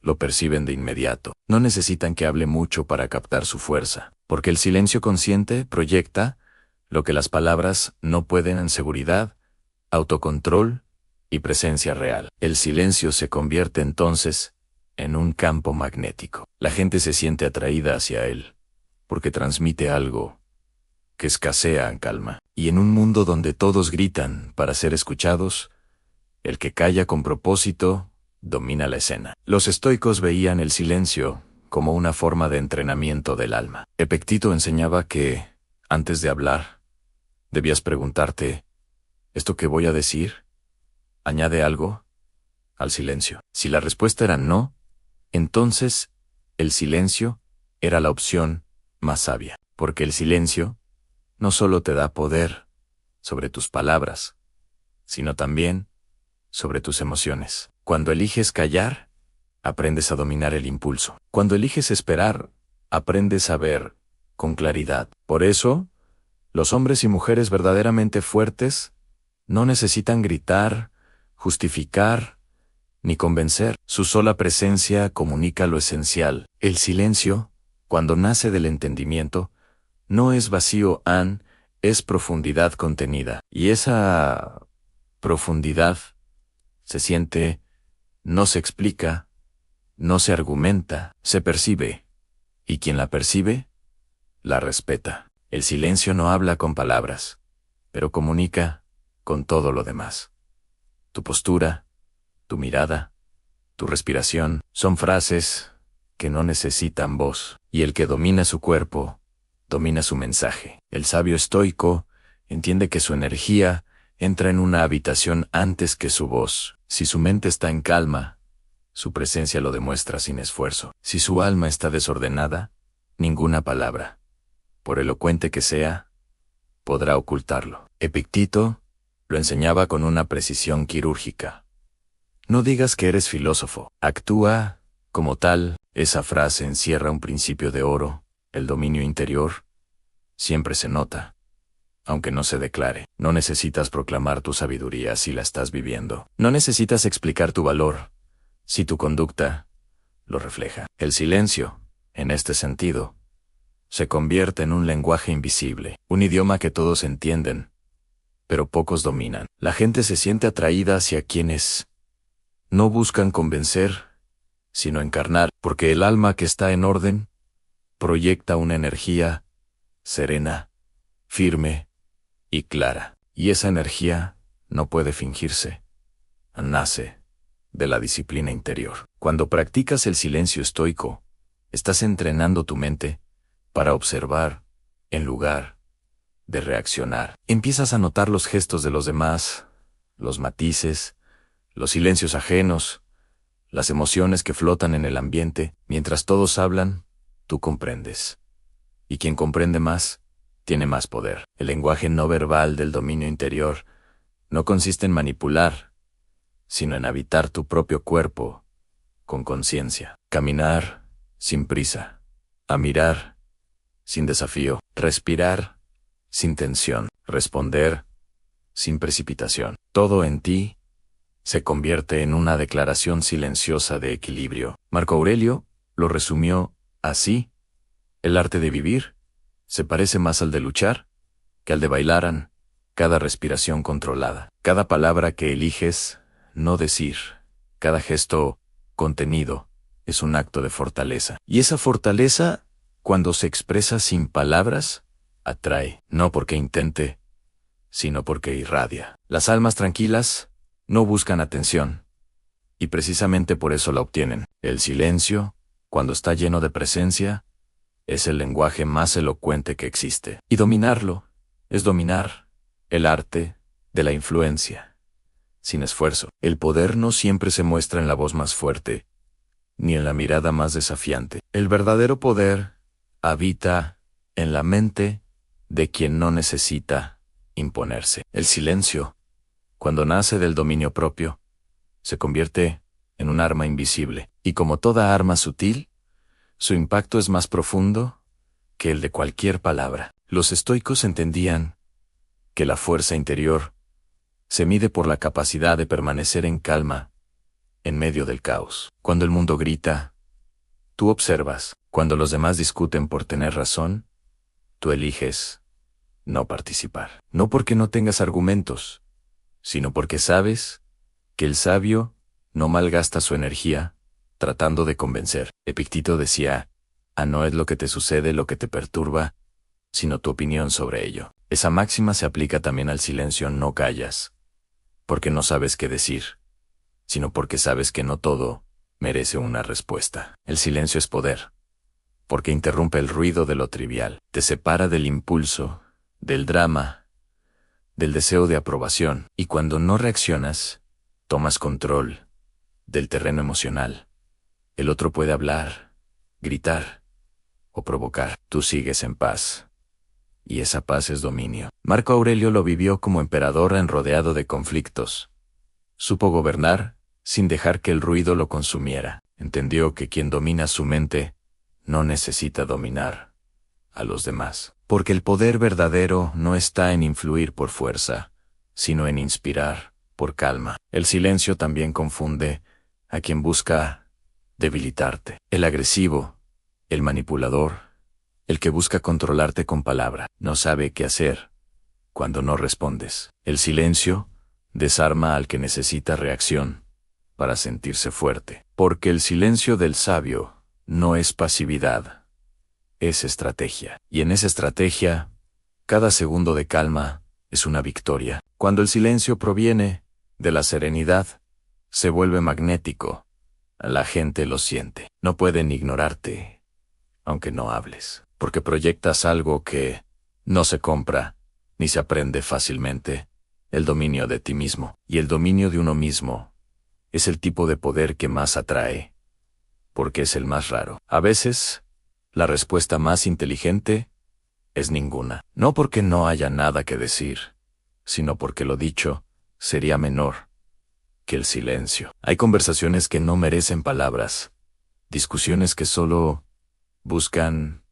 lo perciben de inmediato. No necesitan que hable mucho para captar su fuerza, porque el silencio consciente proyecta lo que las palabras no pueden en seguridad, autocontrol y presencia real. El silencio se convierte entonces en un campo magnético. La gente se siente atraída hacia él, porque transmite algo que escasea en calma. Y en un mundo donde todos gritan para ser escuchados, el que calla con propósito domina la escena. Los estoicos veían el silencio como una forma de entrenamiento del alma. Epicteto enseñaba que, antes de hablar, debías preguntarte, ¿esto que voy a decir añade algo al silencio? Si la respuesta era no, entonces el silencio era la opción más sabia, porque el silencio no solo te da poder sobre tus palabras, sino también sobre tus emociones. Cuando eliges callar, aprendes a dominar el impulso. Cuando eliges esperar, aprendes a ver con claridad. Por eso, los hombres y mujeres verdaderamente fuertes no necesitan gritar, justificar, ni convencer. Su sola presencia comunica lo esencial. El silencio, cuando nace del entendimiento, no es vacío, es profundidad contenida. Y esa profundidad se siente, no se explica, no se argumenta, se percibe. Y quien la percibe, la respeta. El silencio no habla con palabras, pero comunica con todo lo demás. Tu postura, tu mirada, tu respiración, son frases que no necesitan voz. Y el que domina su cuerpo, domina su mensaje. El sabio estoico entiende que su energía entra en una habitación antes que su voz. Si su mente está en calma, su presencia lo demuestra sin esfuerzo. Si su alma está desordenada, ninguna palabra, por elocuente que sea, podrá ocultarlo. Epicteto lo enseñaba con una precisión quirúrgica. No digas que eres filósofo, actúa Como tal, esa frase encierra un principio de oro, el dominio interior. Siempre se nota, aunque no se declare. No necesitas proclamar tu sabiduría si la estás viviendo. No necesitas explicar tu valor, si tu conducta lo refleja. El silencio, en este sentido, se convierte en un lenguaje invisible, un idioma que todos entienden, pero pocos dominan. La gente se siente atraída hacia quienes no buscan convencer, sino encarnar, porque el alma que está en orden proyecta una energía serena, firme y clara. Y esa energía no puede fingirse. Nace de la disciplina interior. Cuando practicas el silencio estoico, estás entrenando tu mente para observar en lugar de reaccionar. Empiezas a notar los gestos de los demás, los matices, los silencios ajenos, las emociones que flotan en el ambiente. Mientras todos hablan, tú comprendes. Y quien comprende más, tiene más poder. El lenguaje no verbal del dominio interior no consiste en manipular, sino en habitar tu propio cuerpo con conciencia. Caminar sin prisa. A mirar sin desafío. Respirar sin tensión. Responder sin precipitación. Todo en ti se convierte en una declaración silenciosa de equilibrio. Marco Aurelio lo resumió así: el arte de vivir se parece más al de luchar que al de bailar. Cada respiración controlada, cada palabra que eliges no decir, cada gesto contenido, es un acto de fortaleza. Y esa fortaleza, cuando se expresa sin palabras, atrae, no porque intente, sino porque irradia. Las almas tranquilas no buscan atención, y precisamente por eso la obtienen. El silencio, cuando está lleno de presencia, es el lenguaje más elocuente que existe. Y dominarlo es dominar el arte de la influencia, sin esfuerzo. El poder no siempre se muestra en la voz más fuerte, ni en la mirada más desafiante. El verdadero poder habita en la mente de quien no necesita imponerse. El silencio, cuando nace del dominio propio, se convierte en un arma invisible, y como toda arma sutil, su impacto es más profundo que el de cualquier palabra. Los estoicos entendían que la fuerza interior se mide por la capacidad de permanecer en calma en medio del caos. Cuando el mundo grita, tú observas. Cuando los demás discuten por tener razón, tú eliges no participar. No porque no tengas argumentos, sino porque sabes que el sabio no malgasta su energía tratando de convencer. Epicteto decía: no es lo que te sucede lo que te perturba, sino tu opinión sobre ello. Esa máxima se aplica también al silencio. No callas porque no sabes qué decir, sino porque sabes que no todo merece una respuesta. El silencio es poder, porque interrumpe el ruido de lo trivial, te separa del impulso, del drama, del deseo de aprobación, y cuando no reaccionas, tomas control del terreno emocional. El otro puede hablar, gritar o provocar. Tú sigues en paz. Y esa paz es dominio. Marco Aurelio lo vivió como emperador rodeado de conflictos. Supo gobernar sin dejar que el ruido lo consumiera. Entendió que quien domina su mente no necesita dominar a los demás. Porque el poder verdadero no está en influir por fuerza, sino en inspirar por calma. El silencio también confunde a quien busca debilitarte. El agresivo, el manipulador, el que busca controlarte con palabra, no sabe qué hacer cuando no respondes. El silencio desarma al que necesita reacción para sentirse fuerte. Porque el silencio del sabio no es pasividad, es estrategia. Y en esa estrategia, cada segundo de calma es una victoria. Cuando el silencio proviene de la serenidad, se vuelve magnético. La gente lo siente. No pueden ignorarte, aunque no hables, porque proyectas algo que no se compra ni se aprende fácilmente: el dominio de ti mismo. Y el dominio de uno mismo es el tipo de poder que más atrae, porque es el más raro. A veces, la respuesta más inteligente es ninguna. No porque no haya nada que decir, sino porque lo dicho sería menor que el silencio. Hay conversaciones que no merecen palabras, discusiones que solo buscan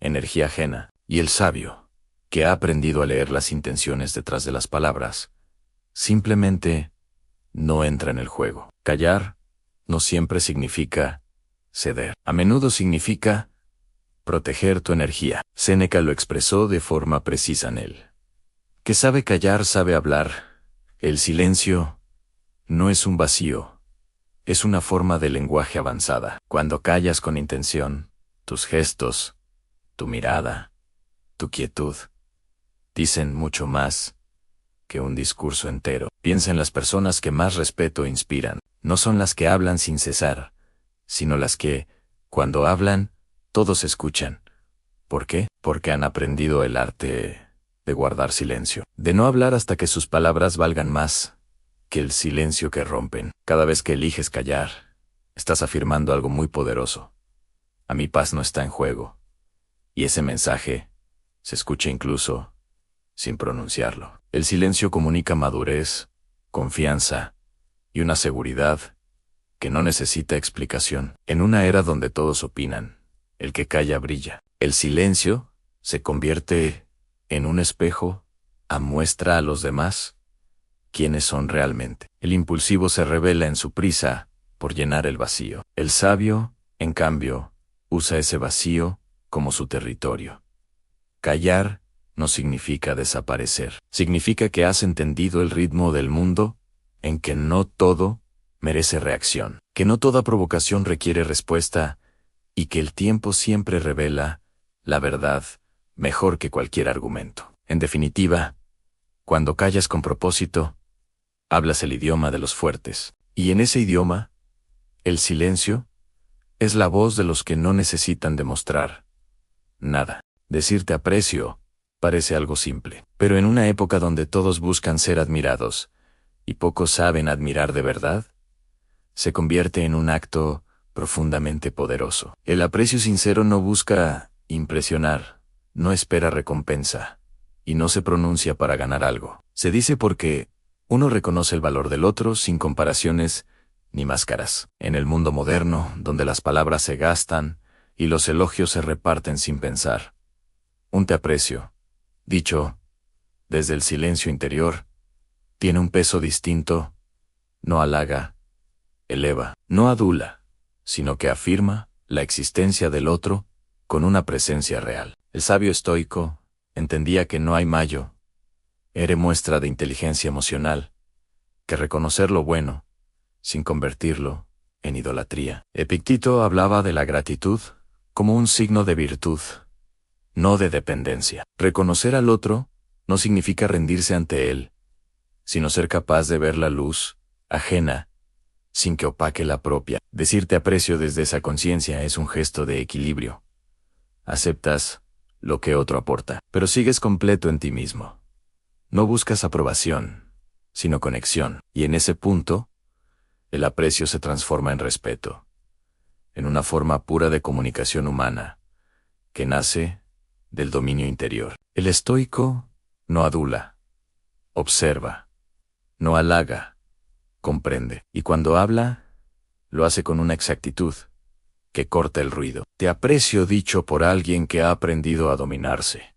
energía ajena. Y el sabio, que ha aprendido a leer las intenciones detrás de las palabras, simplemente no entra en el juego. Callar no siempre significa ceder. A menudo significa proteger tu energía. Séneca lo expresó de forma precisa en él. Que sabe callar, sabe hablar. El silencio no es un vacío, es una forma de lenguaje avanzada. Cuando callas con intención, tus gestos, tu mirada, tu quietud, dicen mucho más que un discurso entero. Piensa en las personas que más respeto inspiran. No son las que hablan sin cesar, sino las que, cuando hablan, todos escuchan. ¿Por qué? Porque han aprendido el arte de guardar silencio, de no hablar hasta que sus palabras valgan más que el silencio que rompen. Cada vez que eliges callar, estás afirmando algo muy poderoso. A mi paz no está en juego. Y ese mensaje se escucha incluso sin pronunciarlo. El silencio comunica madurez, confianza y una seguridad que no necesita explicación. En una era donde todos opinan, el que calla brilla. El silencio se convierte en un espejo, muestra a los demás quiénes son realmente. El impulsivo se revela en su prisa por llenar el vacío. El sabio, en cambio, usa ese vacío como su territorio. Callar no significa desaparecer. Significa que has entendido el ritmo del mundo, en que no todo merece reacción, que no toda provocación requiere respuesta, y que el tiempo siempre revela la verdad mejor que cualquier argumento. En definitiva, cuando callas con propósito, hablas el idioma de los fuertes, y en ese idioma, el silencio es la voz de los que no necesitan demostrar nada. Decirte aprecio parece algo simple, pero en una época donde todos buscan ser admirados y pocos saben admirar de verdad, se convierte en un acto profundamente poderoso. El aprecio sincero no busca impresionar, no espera recompensa, y no se pronuncia para ganar algo. Se dice porque uno reconoce el valor del otro sin comparaciones ni máscaras. En el mundo moderno, donde las palabras se gastan y los elogios se reparten sin pensar, un te aprecio, dicho desde el silencio interior, tiene un peso distinto, no halaga, eleva, no adula, sino que afirma la existencia del otro con una presencia real. El sabio estoico entendía que no hay mayo, era muestra de inteligencia emocional, que reconocer lo bueno, sin convertirlo en idolatría. Epicteto hablaba de la gratitud como un signo de virtud, no de dependencia. Reconocer al otro no significa rendirse ante él, sino ser capaz de ver la luz ajena sin que opaque la propia. Decirte aprecio desde esa conciencia es un gesto de equilibrio. Aceptas lo que otro aporta, pero sigues completo en ti mismo. No buscas aprobación, sino conexión, y en ese punto, el aprecio se transforma en respeto, en una forma pura de comunicación humana, que nace del dominio interior. El estoico no adula, observa, no halaga, comprende, y cuando habla, lo hace con una exactitud que corta el ruido. Te aprecio dicho por alguien que ha aprendido a dominarse.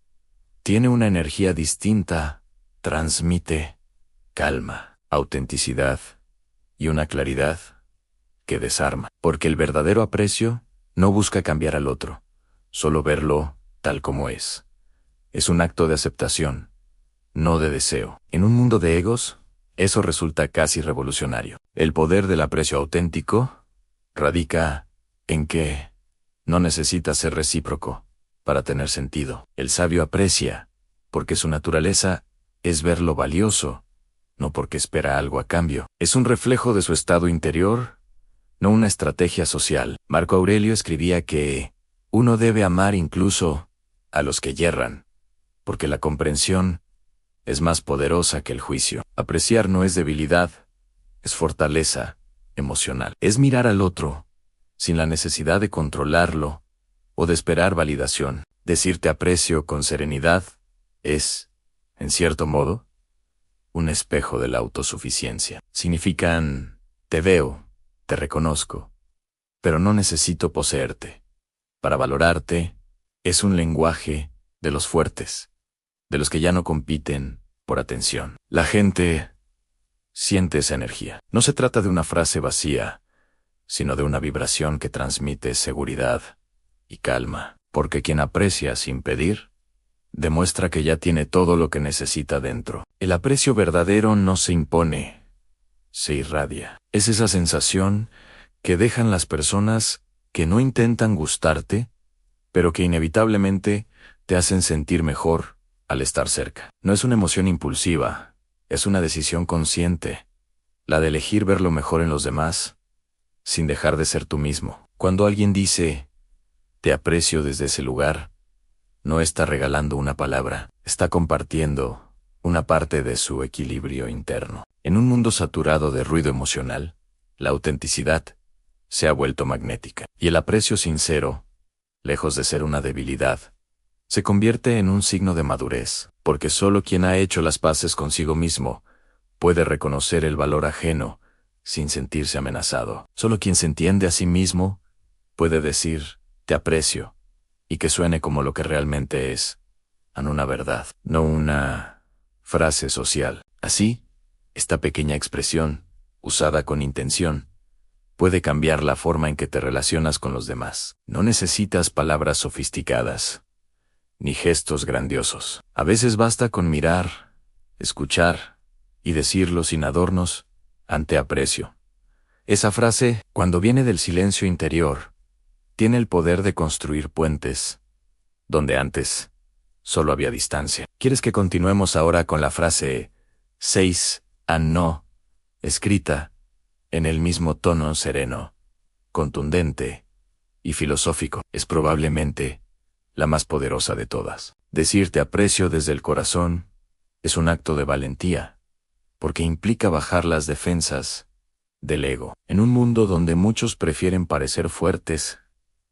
Tiene una energía distinta, transmite calma, autenticidad y una claridad que desarma, porque el verdadero aprecio no busca cambiar al otro, solo verlo tal como es. Es un acto de aceptación, no de deseo. En un mundo de egos, eso resulta casi revolucionario. El poder del aprecio auténtico radica en que no necesita ser recíproco para tener sentido. El sabio aprecia porque su naturaleza es ver lo valioso, no porque espera algo a cambio. Es un reflejo de su estado interior, no una estrategia social. Marco Aurelio escribía que uno debe amar incluso a los que yerran, porque la comprensión es más poderosa que el juicio. Apreciar no es debilidad, es fortaleza emocional. Es mirar al otro, sin la necesidad de controlarlo o de esperar validación. Decirte aprecio con serenidad es, en cierto modo, un espejo de la autosuficiencia. Significan, te veo, te reconozco, pero no necesito poseerte. Para valorarte, es un lenguaje de los fuertes, de los que ya no compiten por atención. La gente siente esa energía. No se trata de una frase vacía, sino de una vibración que transmite seguridad y calma, porque quien aprecia sin pedir, demuestra que ya tiene todo lo que necesita dentro. El aprecio verdadero no se impone, se irradia. Es esa sensación que dejan las personas que no intentan gustarte, pero que inevitablemente te hacen sentir mejor al estar cerca. No es una emoción impulsiva, es una decisión consciente, la de elegir ver lo mejor en los demás, sin dejar de ser tú mismo. Cuando alguien dice, te aprecio desde ese lugar, no está regalando una palabra, está compartiendo una parte de su equilibrio interno. En un mundo saturado de ruido emocional, la autenticidad se ha vuelto magnética. Y el aprecio sincero, lejos de ser una debilidad, se convierte en un signo de madurez, porque solo quien ha hecho las paces consigo mismo puede reconocer el valor ajeno sin sentirse amenazado. Solo quien se entiende a sí mismo puede decir, te aprecio, y que suene como lo que realmente es, en una verdad, no una frase social. Así, esta pequeña expresión, usada con intención, puede cambiar la forma en que te relacionas con los demás. No necesitas palabras sofisticadas, ni gestos grandiosos. A veces basta con mirar, escuchar y decirlo sin adornos, ante aprecio. Esa frase, cuando viene del silencio interior, tiene el poder de construir puentes, donde antes solo había distancia. ¿Quieres que continuemos ahora con la frase 6 and no, escrita en el mismo tono sereno, contundente y filosófico? Es probablemente la más poderosa de todas. Decirte aprecio desde el corazón es un acto de valentía, porque implica bajar las defensas del ego. En un mundo donde muchos prefieren parecer fuertes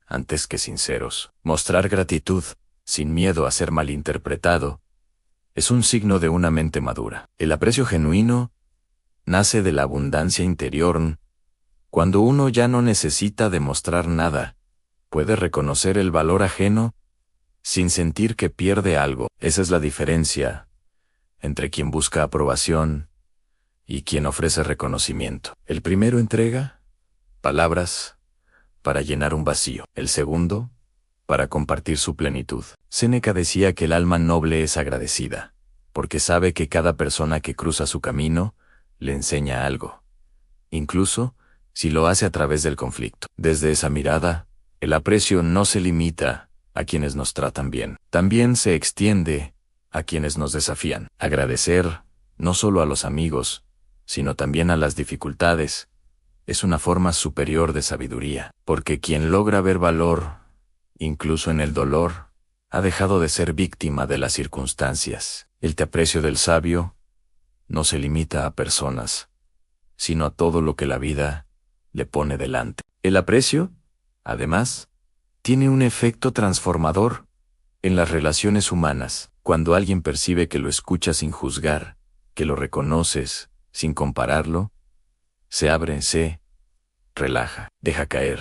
antes que sinceros, mostrar gratitud, sin miedo a ser malinterpretado, es un signo de una mente madura. El aprecio genuino nace de la abundancia interior. Cuando uno ya no necesita demostrar nada, puede reconocer el valor ajeno sin sentir que pierde algo. Esa es la diferencia entre quien busca aprobación y quien ofrece reconocimiento. El primero entrega palabras para llenar un vacío. El segundo, para compartir su plenitud. Séneca decía que el alma noble es agradecida, porque sabe que cada persona que cruza su camino le enseña algo, incluso si lo hace a través del conflicto. Desde esa mirada, el aprecio no se limita a quienes nos tratan bien, también se extiende a quienes nos desafían. Agradecer, no solo a los amigos, sino también a las dificultades, es una forma superior de sabiduría, porque quien logra ver valor, incluso en el dolor, ha dejado de ser víctima de las circunstancias. El te aprecio del sabio no se limita a personas, sino a todo lo que la vida le pone delante. El aprecio, además, tiene un efecto transformador en las relaciones humanas. Cuando alguien percibe que lo escuchas sin juzgar, que lo reconoces sin compararlo, se abre, se relaja, deja caer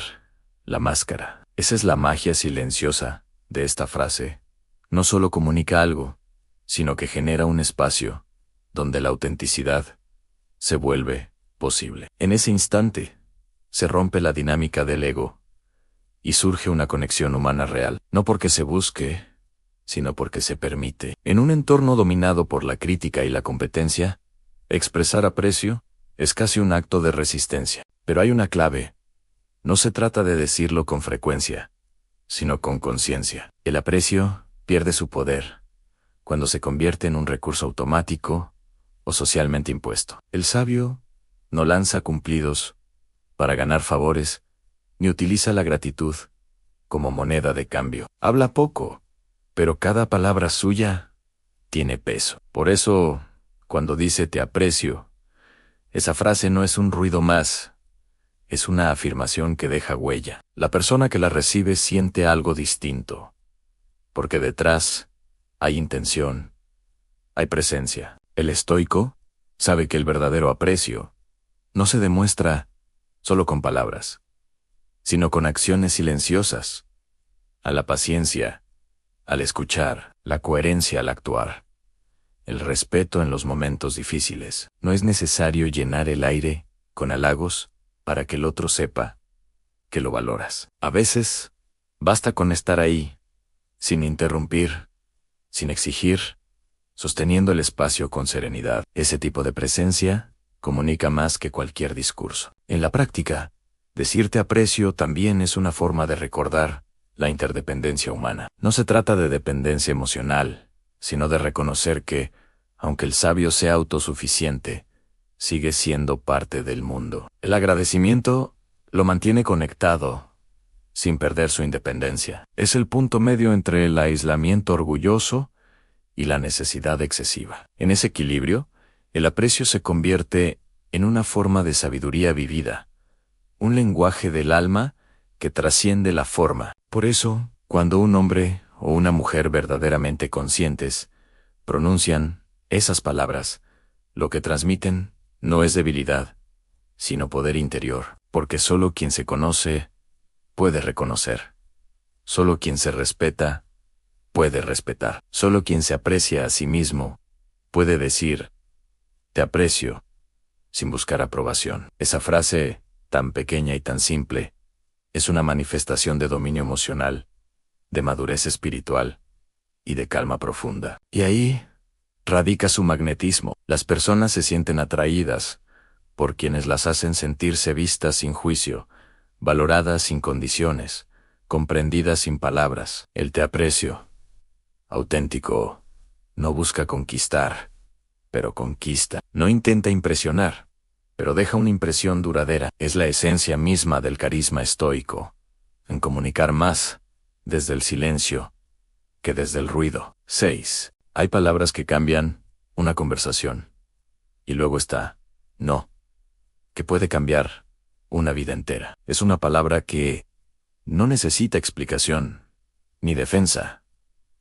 la máscara. Esa es la magia silenciosa de esta frase. No solo comunica algo, sino que genera un espacio donde la autenticidad se vuelve posible. En ese instante, se rompe la dinámica del ego y surge una conexión humana real, no porque se busque, sino porque se permite. En un entorno dominado por la crítica y la competencia, expresar aprecio es casi un acto de resistencia. Pero hay una clave. No se trata de decirlo con frecuencia, sino con conciencia. El aprecio pierde su poder cuando se convierte en un recurso automático o socialmente impuesto. El sabio no lanza cumplidos para ganar favores, ni utiliza la gratitud como moneda de cambio. Habla poco, pero cada palabra suya tiene peso. Por eso, cuando dice te aprecio, esa frase no es un ruido más, es una afirmación que deja huella. La persona que la recibe siente algo distinto, porque detrás hay intención, hay presencia. El estoico sabe que el verdadero aprecio no se demuestra solo con palabras, sino con acciones silenciosas, a la paciencia, al escuchar, la coherencia al actuar, el respeto en los momentos difíciles. No es necesario llenar el aire con halagos para que el otro sepa que lo valoras. A veces, basta con estar ahí, sin interrumpir, sin exigir, sosteniendo el espacio con serenidad. Ese tipo de presencia comunica más que cualquier discurso. En la práctica, decir te aprecio también es una forma de recordar la interdependencia humana. No se trata de dependencia emocional, sino de reconocer que, aunque el sabio sea autosuficiente, sigue siendo parte del mundo. El agradecimiento lo mantiene conectado, sin perder su independencia. Es el punto medio entre el aislamiento orgulloso y la necesidad excesiva. En ese equilibrio, el aprecio se convierte en una forma de sabiduría vivida, un lenguaje del alma que trasciende la forma. Por eso, cuando un hombre o una mujer verdaderamente conscientes pronuncian esas palabras, lo que transmiten no es debilidad, sino poder interior, porque solo quien se conoce puede reconocer. Solo quien se respeta puede respetar. Solo quien se aprecia a sí mismo puede decir, te aprecio, sin buscar aprobación. Esa frase, tan pequeña y tan simple, es una manifestación de dominio emocional, de madurez espiritual y de calma profunda. Y ahí radica su magnetismo. Las personas se sienten atraídas por quienes las hacen sentirse vistas sin juicio, valoradas sin condiciones, comprendidas sin palabras. El te aprecio auténtico no busca conquistar, pero conquista. No intenta impresionar, pero deja una impresión duradera. Es la esencia misma del carisma estoico, en comunicar más desde el silencio que desde el ruido. 6. Hay palabras que cambian una conversación. Y luego está no, que puede cambiar una vida entera. Es una palabra que no necesita explicación, ni defensa,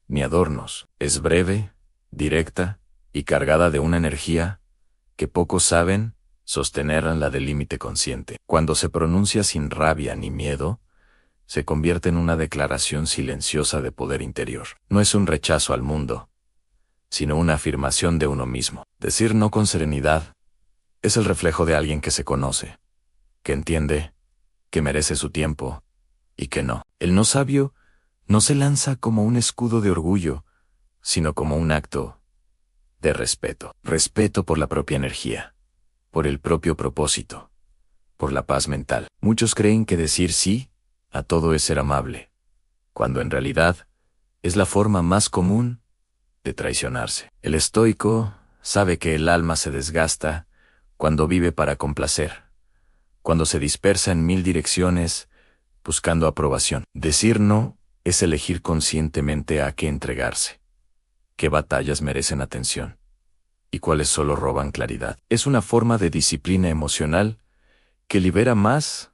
ni adornos. Es breve, directa y cargada de una energía que pocos saben sostener en la del límite consciente. Cuando se pronuncia sin rabia ni miedo, se convierte en una declaración silenciosa de poder interior. No es un rechazo al mundo, sino una afirmación de uno mismo. Decir no con serenidad es el reflejo de alguien que se conoce, que entiende, que merece su tiempo y que no. El no sabio no se lanza como un escudo de orgullo, sino como un acto de respeto. Respeto por la propia energía, por el propio propósito, por la paz mental. Muchos creen que decir sí a todo es ser amable, cuando en realidad es la forma más común de traicionarse. El estoico sabe que el alma se desgasta cuando vive para complacer, cuando se dispersa en 1000 direcciones buscando aprobación. Decir no es elegir conscientemente a qué entregarse, qué batallas merecen atención y cuáles solo roban claridad. Es una forma de disciplina emocional que libera más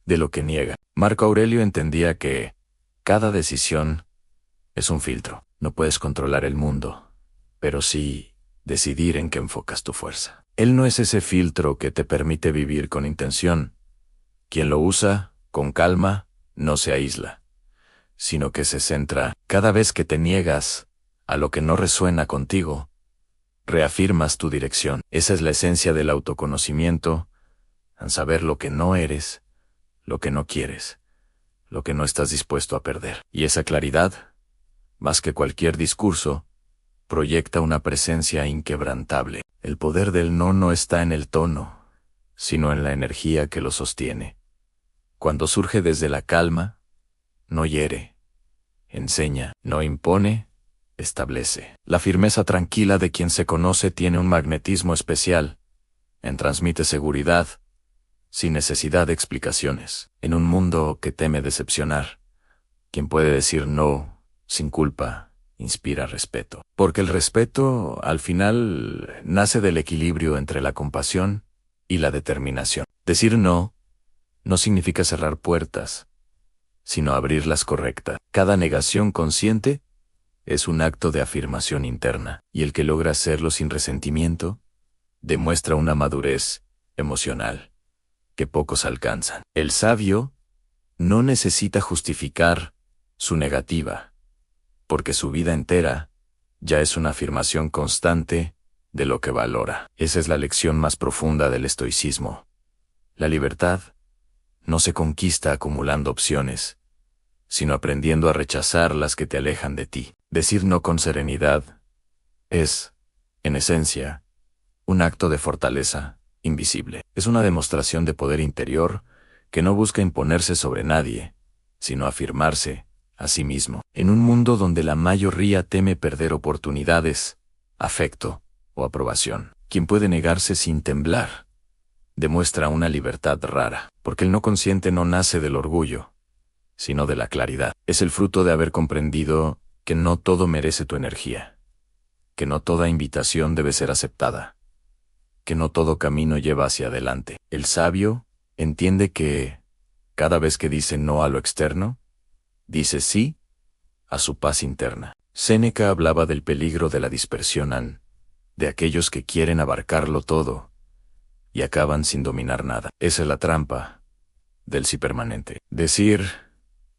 de lo que niega. Marco Aurelio entendía que cada decisión es un filtro. No puedes controlar el mundo, pero sí decidir en qué enfocas tu fuerza. Él no es ese filtro que te permite vivir con intención. Quien lo usa, con calma, no se aísla, sino que se centra. Cada vez que te niegas a lo que no resuena contigo, reafirmas tu dirección. Esa es la esencia del autoconocimiento, en saber lo que no eres, lo que no quieres, lo que no estás dispuesto a perder. Y esa claridad, más que cualquier discurso, proyecta una presencia inquebrantable. El poder del no está en el tono, sino en la energía que lo sostiene. Cuando surge desde la calma, no hiere, enseña, no impone, establece. La firmeza tranquila de quien se conoce tiene un magnetismo especial, transmite seguridad, sin necesidad de explicaciones. En un mundo que teme decepcionar, quien puede decir no, sin culpa, inspira respeto. Porque el respeto, al final, nace del equilibrio entre la compasión y la determinación. Decir no significa cerrar puertas, sino abrirlas correctas. Cada negación consciente es un acto de afirmación interna, y el que logra hacerlo sin resentimiento, demuestra una madurez emocional que pocos alcanzan. El sabio no necesita justificar su negativa, porque su vida entera ya es una afirmación constante de lo que valora. Esa es la lección más profunda del estoicismo. La libertad no se conquista acumulando opciones, sino aprendiendo a rechazar las que te alejan de ti. Decir no con serenidad es, en esencia, un acto de fortaleza invisible. Es una demostración de poder interior que no busca imponerse sobre nadie, sino afirmarse a sí mismo. En un mundo donde la mayoría teme perder oportunidades, afecto o aprobación, quien puede negarse sin temblar demuestra una libertad rara, porque el no consciente no nace del orgullo, sino de la claridad. Es el fruto de haber comprendido que no todo merece tu energía, que no toda invitación debe ser aceptada, que no todo camino lleva hacia adelante. El sabio entiende que, cada vez que dice no a lo externo, dice sí a su paz interna. Séneca hablaba del peligro de la dispersión, de aquellos que quieren abarcarlo todo y acaban sin dominar nada. Esa es la trampa del sí permanente. Decir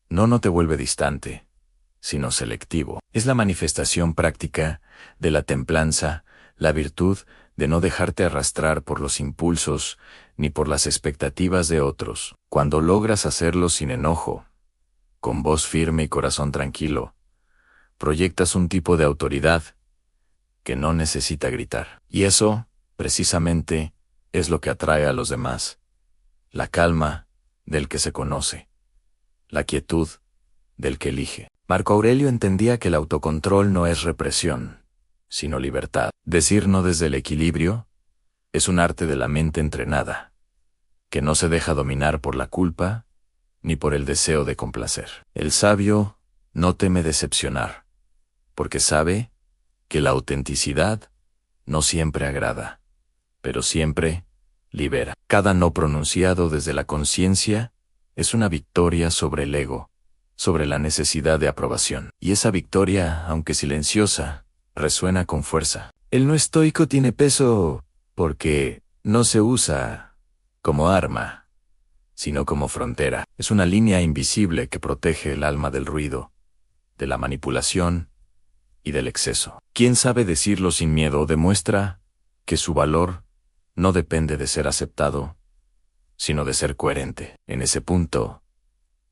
no te vuelve distante, sino selectivo. Es la manifestación práctica de la templanza, la virtud de no dejarte arrastrar por los impulsos ni por las expectativas de otros. Cuando logras hacerlo sin enojo, con voz firme y corazón tranquilo, proyectas un tipo de autoridad que no necesita gritar. Y eso, precisamente, es lo que atrae a los demás. La calma del que se conoce. La quietud del que elige. Marco Aurelio entendía que el autocontrol no es represión, sino libertad. Decir no desde el equilibrio es un arte de la mente entrenada, que no se deja dominar por la culpa ni por el deseo de complacer. El sabio no teme decepcionar, porque sabe que la autenticidad no siempre agrada, pero siempre libera. Cada no pronunciado desde la conciencia es una victoria sobre el ego, sobre la necesidad de aprobación. Y esa victoria, aunque silenciosa, resuena con fuerza. El no estoico tiene peso porque no se usa como arma, sino como frontera. Es una línea invisible que protege el alma del ruido, de la manipulación y del exceso. Quien sabe decirlo sin miedo demuestra que su valor no depende de ser aceptado, sino de ser coherente. En ese punto,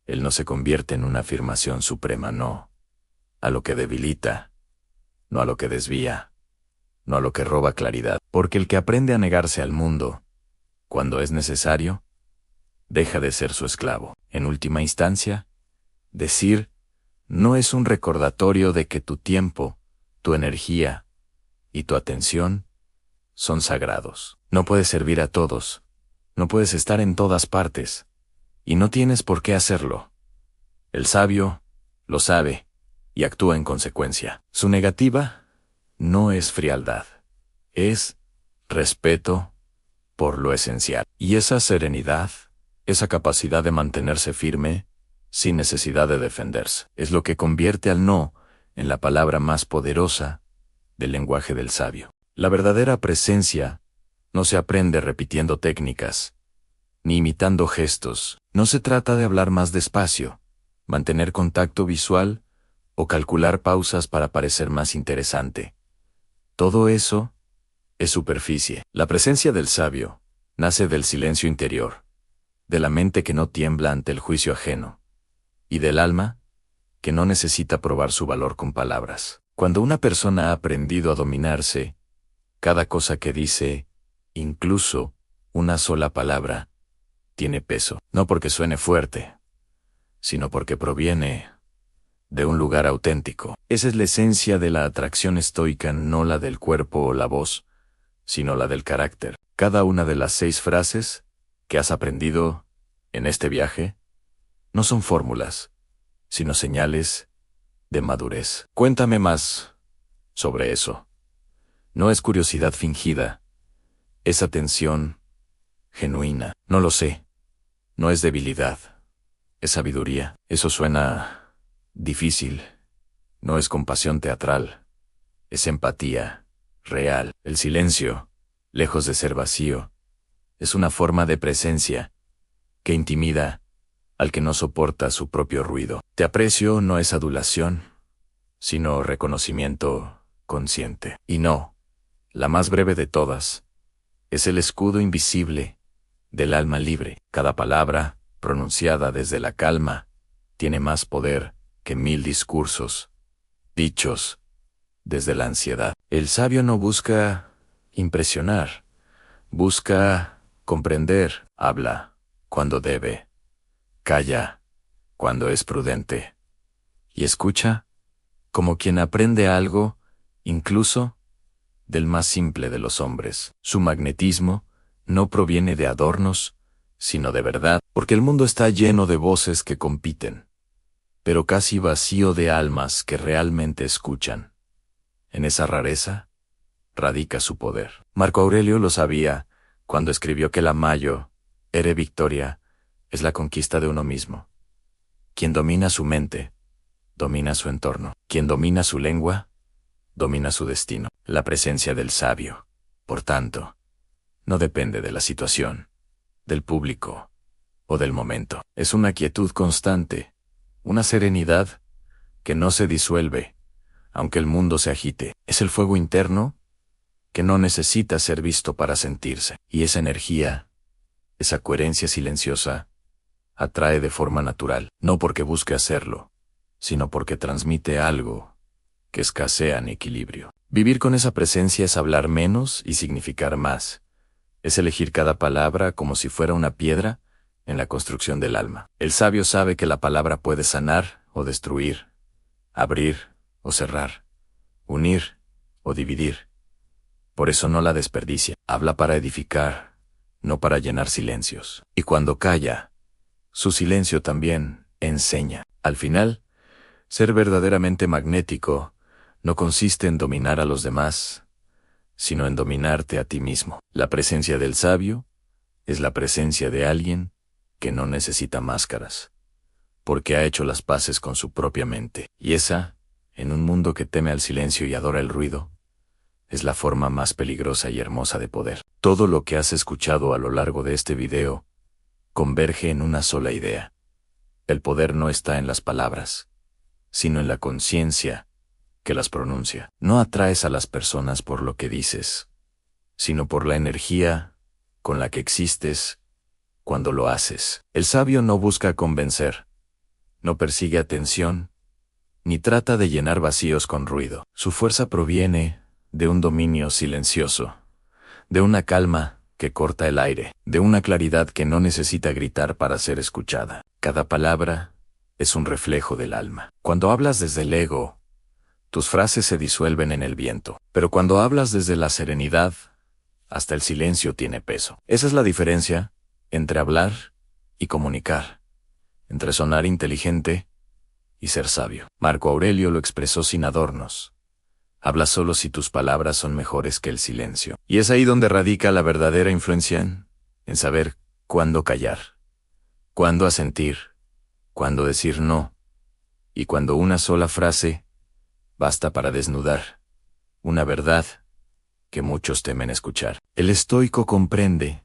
él no se convierte en una afirmación suprema, no a lo que debilita, no a lo que desvía, no a lo que roba claridad. Porque el que aprende a negarse al mundo, cuando es necesario, deja de ser su esclavo. En última instancia, decir no es un recordatorio de que tu tiempo, tu energía y tu atención son sagrados. No puedes servir a todos, no puedes estar en todas partes, y no tienes por qué hacerlo. El sabio lo sabe y actúa en consecuencia. Su negativa no es frialdad, es respeto por lo esencial. Y esa serenidad, esa capacidad de mantenerse firme, sin necesidad de defenderse, es lo que convierte al no en la palabra más poderosa del lenguaje del sabio. La verdadera presencia no se aprende repitiendo técnicas, ni imitando gestos. No se trata de hablar más despacio, mantener contacto visual o calcular pausas para parecer más interesante. Todo eso es superficie. La presencia del sabio nace del silencio interior, de la mente que no tiembla ante el juicio ajeno, y del alma que no necesita probar su valor con palabras. Cuando una persona ha aprendido a dominarse, cada cosa que dice, incluso una sola palabra, tiene peso. No porque suene fuerte, sino porque proviene de un lugar auténtico. Esa es la esencia de la atracción estoica, no la del cuerpo o la voz, sino la del carácter. Cada una de las 6 frases que has aprendido en este viaje no son fórmulas, sino señales de madurez. Cuéntame más sobre eso. No es curiosidad fingida, es atención genuina. No lo sé, no es debilidad, es sabiduría. Eso suena difícil, no es compasión teatral, es empatía real. El silencio, lejos de ser vacío, es una forma de presencia que intimida al que no soporta su propio ruido. Te aprecio no es adulación, sino reconocimiento consciente. Y no, la más breve de todas, es el escudo invisible del alma libre. Cada palabra, pronunciada desde la calma, tiene más poder que 1000 discursos, dichos desde la ansiedad. El sabio no busca impresionar, busca comprender. Habla cuando debe, calla cuando es prudente, y escucha como quien aprende algo, incluso del más simple de los hombres. Su magnetismo no proviene de adornos, sino de verdad, porque el mundo está lleno de voces que compiten, pero casi vacío de almas que realmente escuchan. En esa rareza radica su poder. Marco Aurelio lo sabía cuando escribió que la Mayo, ere victoria, es la conquista de uno mismo. Quien domina su mente, domina su entorno. Quien domina su lengua, domina su destino. La presencia del sabio, por tanto, no depende de la situación, del público o del momento. Es una quietud constante, una serenidad que no se disuelve, aunque el mundo se agite. Es el fuego interno que no necesita ser visto para sentirse. Y esa energía, esa coherencia silenciosa, atrae de forma natural, no porque busque hacerlo, sino porque transmite algo que escasea en equilibrio. Vivir con esa presencia es hablar menos y significar más. Es elegir cada palabra como si fuera una piedra en la construcción del alma. El sabio sabe que la palabra puede sanar o destruir, abrir o cerrar, unir o dividir. Por eso no la desperdicia. Habla para edificar, no para llenar silencios. Y cuando calla, su silencio también enseña. Al final, ser verdaderamente magnético no consiste en dominar a los demás, sino en dominarte a ti mismo. La presencia del sabio es la presencia de alguien que no necesita máscaras, porque ha hecho las paces con su propia mente. Y esa, en un mundo que teme al silencio y adora el ruido, es la forma más peligrosa y hermosa de poder. Todo lo que has escuchado a lo largo de este video converge en una sola idea. El poder no está en las palabras, sino en la conciencia que las pronuncia. No atraes a las personas por lo que dices, sino por la energía con la que existes cuando lo haces. El sabio no busca convencer, no persigue atención, ni trata de llenar vacíos con ruido. Su fuerza proviene de un dominio silencioso, de una calma que corta el aire, de una claridad que no necesita gritar para ser escuchada. Cada palabra es un reflejo del alma. Cuando hablas desde el ego, tus frases se disuelven en el viento, pero cuando hablas desde la serenidad, hasta el silencio tiene peso. Esa es la diferencia entre hablar y comunicar, entre sonar inteligente y ser sabio. Marco Aurelio lo expresó sin adornos. Habla solo si tus palabras son mejores que el silencio. Y es ahí donde radica la verdadera influencia, en saber cuándo callar, cuándo asentir, cuándo decir no, y cuando una sola frase basta para desnudar una verdad que muchos temen escuchar. El estoico comprende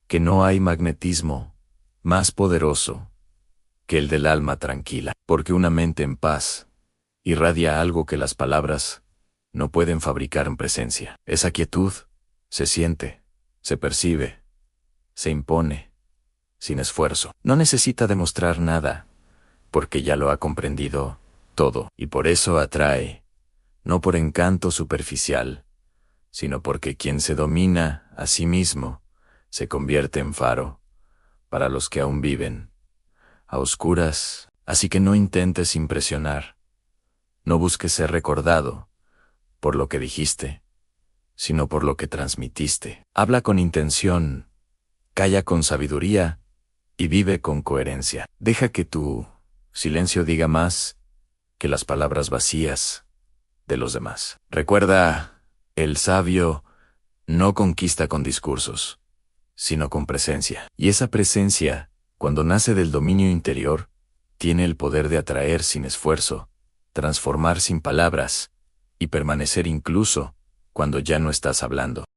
que no hay magnetismo más poderoso que el del alma tranquila, porque una mente en paz irradia algo que las palabras no pueden fabricar en presencia. Esa quietud se siente, se percibe, se impone, sin esfuerzo. No necesita demostrar nada, porque ya lo ha comprendido todo, y por eso atrae, no por encanto superficial, sino porque quien se domina a sí mismo se convierte en faro para los que aún viven a oscuras. Así que no intentes impresionar, no busques ser recordado por lo que dijiste, sino por lo que transmitiste. Habla con intención, calla con sabiduría y vive con coherencia. Deja que tu silencio diga más que las palabras vacías de los demás. Recuerda, el sabio no conquista con discursos, sino con presencia. Y esa presencia, cuando nace del dominio interior, tiene el poder de atraer sin esfuerzo, transformar sin palabras, y permanecer incluso cuando ya no estás hablando.